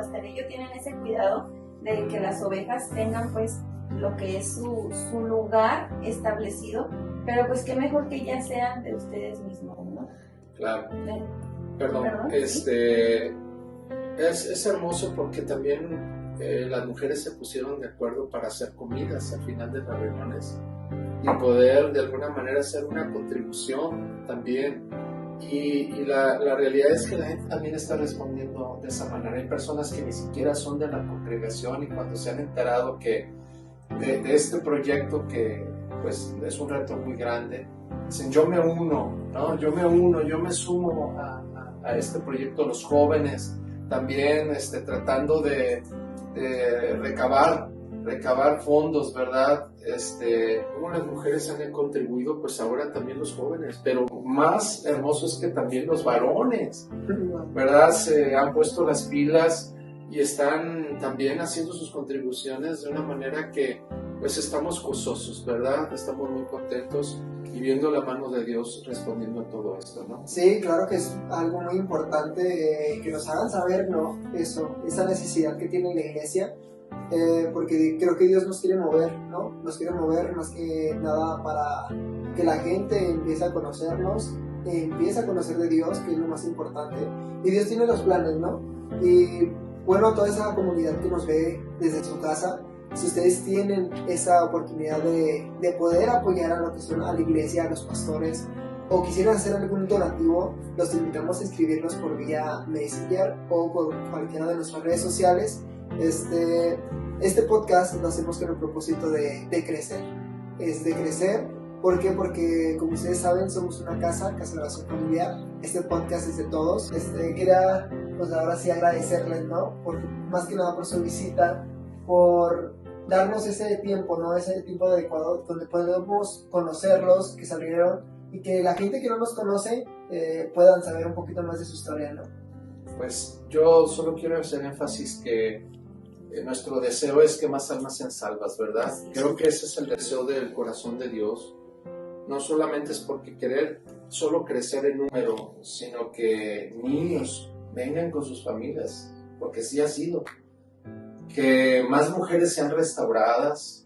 tienen ese cuidado de que las ovejas tengan pues lo que es su lugar establecido, pero pues qué mejor que ya sean de ustedes mismos, ¿no? Claro. Perdón, ¿sí? Es hermoso porque también las mujeres se pusieron de acuerdo para hacer comidas al final de las reuniones y poder de alguna manera hacer una contribución también. Y la realidad es que la gente también está respondiendo de esa manera. Hay personas que ni siquiera son de la congregación, y cuando se han enterado que de este proyecto, que pues es un reto muy grande, dicen: yo me uno, ¿no? Yo me sumo a este proyecto. Los jóvenes también tratando de recabar fondos, ¿verdad? Como las mujeres han contribuido, pues ahora también los jóvenes, pero más hermoso es que también los varones, ¿verdad? Se han puesto las pilas y están también haciendo sus contribuciones de una manera que pues estamos gozosos, ¿verdad? Estamos muy contentos y viendo la mano de Dios respondiendo a todo esto, ¿no? Sí, claro que es algo muy importante que nos hagan saber, ¿no? Esa necesidad que tiene la iglesia. Porque creo que Dios nos quiere mover, ¿no? Nos quiere mover más que nada para que la gente empiece a conocernos, empiece a conocer de Dios, que es lo más importante. Y Dios tiene los planes, ¿no? Y bueno, toda esa comunidad que nos ve desde su casa, si ustedes tienen esa oportunidad de poder apoyar a lo que son a la iglesia, a los pastores, o quisieran hacer algún donativo, los invitamos a escribirnos por vía Messenger o por cualquiera de nuestras redes sociales. Este podcast lo hacemos con el propósito de crecer, es de crecer ¿Por qué? Porque, como ustedes saben, somos una casa de oración familiar. Este podcast es de todos. Quería, pues ahora sí, agradecerles, ¿no? Más que nada por su visita, por darnos ese tiempo, ¿no? Ese tiempo adecuado donde podemos conocerlos, que se abrieron, y que la gente que no nos conoce puedan saber un poquito más de su historia, ¿no? Pues yo solo quiero hacer énfasis que nuestro deseo es que más almas sean salvas, ¿verdad? Sí. Creo que ese es el deseo del corazón de Dios. No solamente es porque querer solo crecer en número, sino que niños vengan con sus familias, porque sí ha sido. Que más mujeres sean restauradas,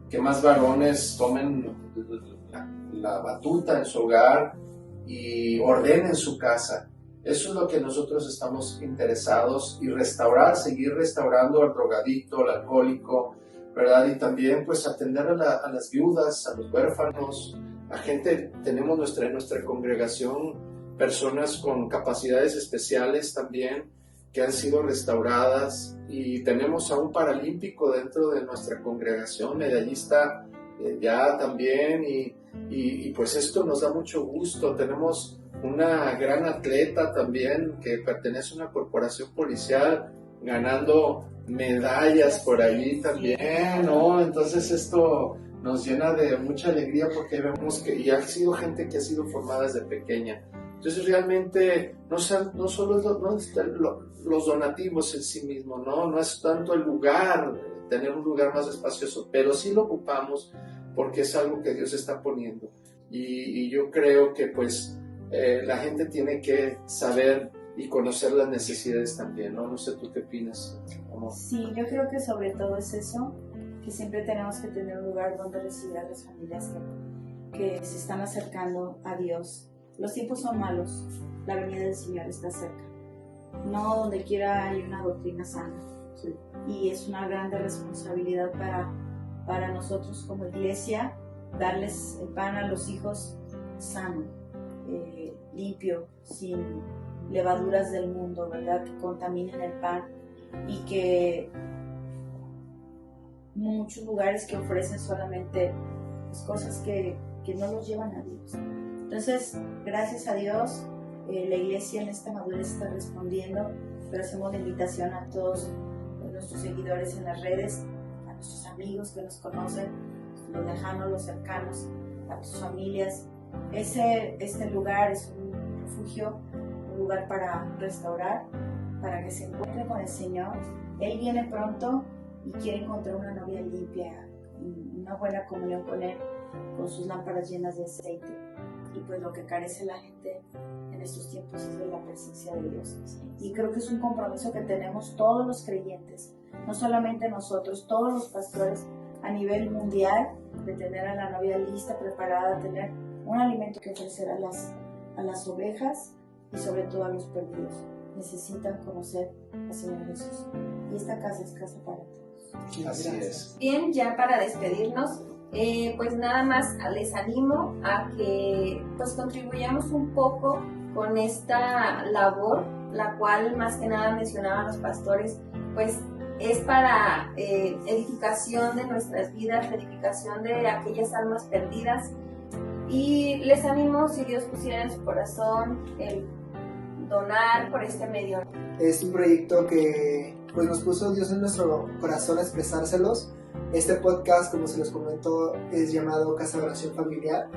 que más varones tomen la batuta en su hogar y ordenen su casa. Eso es lo que nosotros estamos interesados, y seguir restaurando al drogadicto, al alcohólico, ¿verdad? Y también pues atender a las viudas, a los huérfanos, a gente. Tenemos en nuestra congregación personas con capacidades especiales también que han sido restauradas, y tenemos a un paralímpico dentro de nuestra congregación, medallista ya también, y pues esto nos da mucho gusto. Tenemos una gran atleta también que pertenece a una corporación policial ganando medallas por allí también, ¿no? Entonces esto nos llena de mucha alegría, porque vemos que y ha sido gente que ha sido formada desde pequeña. Entonces realmente no solo los donativos en sí mismos, no es tanto el lugar, tener un lugar más espacioso, pero sí lo ocupamos porque es algo que Dios está poniendo. Y yo creo que pues la gente tiene que saber y conocer las necesidades también, ¿no? No sé, ¿tú qué opinas, amor? Sí, yo creo que sobre todo es eso, que siempre tenemos que tener un lugar donde recibir a las familias que se están acercando a Dios. Los tiempos son malos, la venida del Señor está cerca. No donde quiera hay una doctrina sana. Sí. Y es una grande responsabilidad para nosotros como iglesia darles el pan a los hijos sano, limpio, sin levaduras del mundo, ¿verdad? Que contaminen el pan, y que muchos lugares que ofrecen solamente pues, cosas que no los llevan a Dios. Entonces, gracias a Dios, la iglesia en esta madurez está respondiendo, pero hacemos la invitación a todos nuestros seguidores en las redes, a nuestros amigos que nos conocen, los lejanos, los cercanos, a tus familias. Este lugar es un refugio, un lugar para restaurar, para que se encuentre con el Señor. Él viene pronto y quiere encontrar una novia limpia, una buena comunión con Él, con sus lámparas llenas de aceite. Y pues lo que carece la gente en estos tiempos es de la presencia de Dios. Y creo que es un compromiso que tenemos todos los creyentes, no solamente nosotros, todos los pastores a nivel mundial, de tener a la novia lista, preparada, tener un alimento que ofrecer a las ovejas y sobre todo a los perdidos. Necesitan conocer al Señor Jesús. Y esta casa es casa para todos. Así es. Bien, ya para despedirnos, pues nada más les animo a que pues contribuyamos un poco con esta labor, la cual más que nada mencionaban los pastores, pues es para edificación de nuestras vidas, edificación de aquellas almas perdidas. Y les animo, si Dios pusiera en su corazón, el donar por este medio. Es un proyecto que pues nos puso Dios en nuestro corazón a expresárselos. Este podcast, como se los comento, es llamado Casa de Oración Familiar.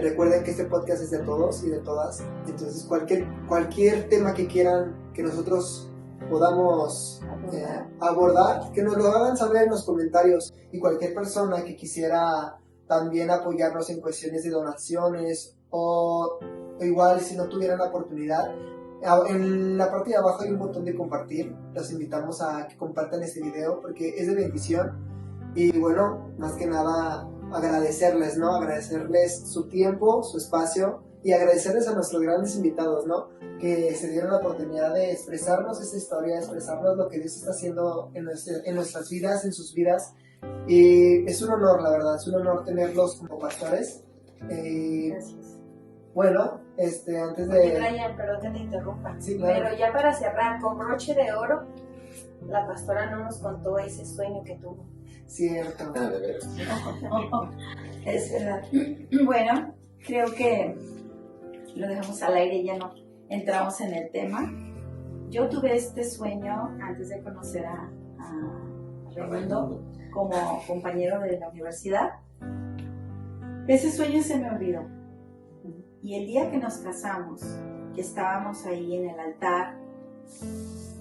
Recuerden que este podcast es de todos y de todas. Entonces cualquier tema que quieran que nosotros podamos abordar, que nos lo hagan saber en los comentarios. Y cualquier persona que quisiera también apoyarnos en cuestiones de donaciones, o igual si no tuvieran la oportunidad, en la parte de abajo hay un botón de compartir. Los invitamos a que compartan este video porque es de bendición. Y bueno, más que nada agradecerles, ¿no? Agradecerles su tiempo, su espacio, y agradecerles a nuestros grandes invitados, ¿no? Que se dieron la oportunidad de expresarnos esta historia, de expresarnos lo que Dios está haciendo en nuestras vidas, en sus vidas. Y es un honor, la verdad, es un honor tenerlos como pastores. Gracias. Bueno, antes de... Brian, perdón que te interrumpa, Sí, claro. pero ya para cerrar, con broche de oro, la pastora no nos contó ese sueño que tuvo. Cierto. De veras. Es verdad. Bueno, creo que lo dejamos al aire y ya no entramos en el tema. Yo tuve este sueño antes de conocer a Raimundo como compañero de la universidad. Ese sueño se me olvidó. Y el día que nos casamos, que estábamos ahí en el altar,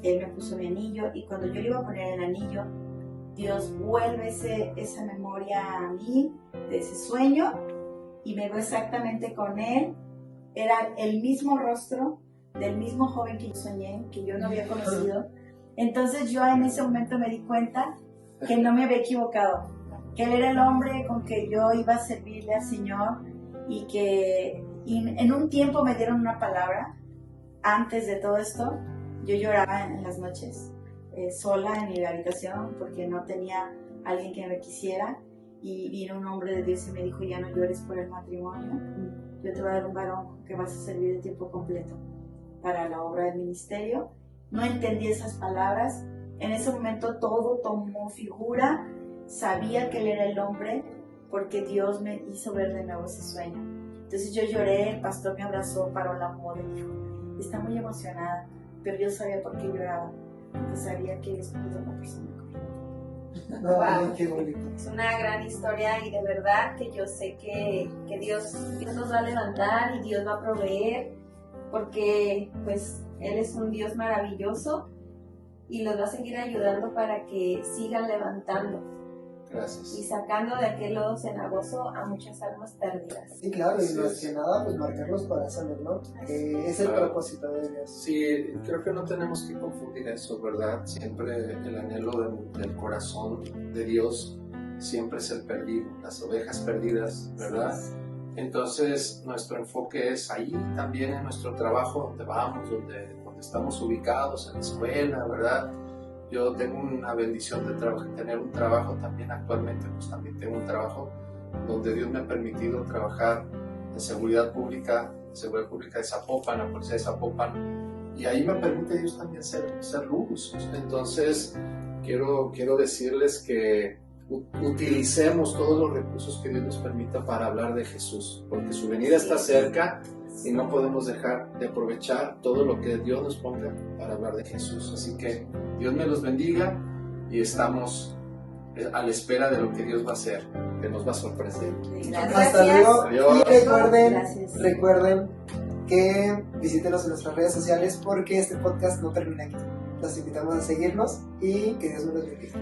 él me puso mi anillo y cuando yo le iba a poner el anillo, Dios vuelve esa memoria a mí de ese sueño y me veo exactamente con él. Era el mismo rostro del mismo joven que yo soñé, que yo no había conocido. Entonces yo en ese momento me di cuenta que no me había equivocado, que él era el hombre con que yo iba a servirle al Señor y que en un tiempo me dieron una palabra. Antes de todo esto, yo lloraba en las noches, sola en mi habitación porque no tenía alguien que me quisiera y vino un hombre de Dios y me dijo, ya no llores por el matrimonio, yo te voy a dar un varón que vas a servir de tiempo completo para la obra del ministerio. No entendí esas palabras, en ese momento todo tomó figura, sabía que él era el hombre porque Dios me hizo ver de nuevo ese sueño. Entonces yo lloré, el pastor me abrazó, paró la boda y dijo, está muy emocionada, pero yo sabía por qué lloraba, porque sabía que Dios puso una persona correcta. Wow. Qué bonito. Es una gran historia y de verdad que yo sé que Dios nos va a levantar y Dios va a proveer, porque pues Él es un Dios maravilloso y los va a seguir ayudando para que sigan levantando Gracias. y sacando de aquel lodo cenagoso a muchas almas perdidas. Sí, claro, y Así más es. que nada, pues marcar los corazones, ¿no? Es el Claro. propósito de Dios. Sí, creo que no tenemos que confundir eso, ¿verdad? Siempre el anhelo del corazón de Dios siempre es el perdido, las ovejas perdidas, ¿verdad? Entonces nuestro enfoque es ahí también en nuestro trabajo, donde vamos, donde estamos ubicados, en la escuela, ¿verdad? Yo tengo una bendición de tener un trabajo también actualmente, pues también tengo un trabajo donde Dios me ha permitido trabajar en seguridad pública de Zapopan, la policía de Zapopan, y ahí me permite Dios también ser luz. Entonces quiero decirles que utilicemos todos los recursos que Dios nos permita para hablar de Jesús, porque su venida está cerca y no podemos dejar de aprovechar todo lo que Dios nos ponga para hablar de Jesús. Así que Dios me los bendiga y estamos a la espera de lo que Dios va a hacer, que nos va a sorprender. Hasta luego. Adiós. Y Gracias. recuerden que visítenos en nuestras redes sociales porque este podcast no termina aquí. Los invitamos a seguirnos y que Dios nos bendiga.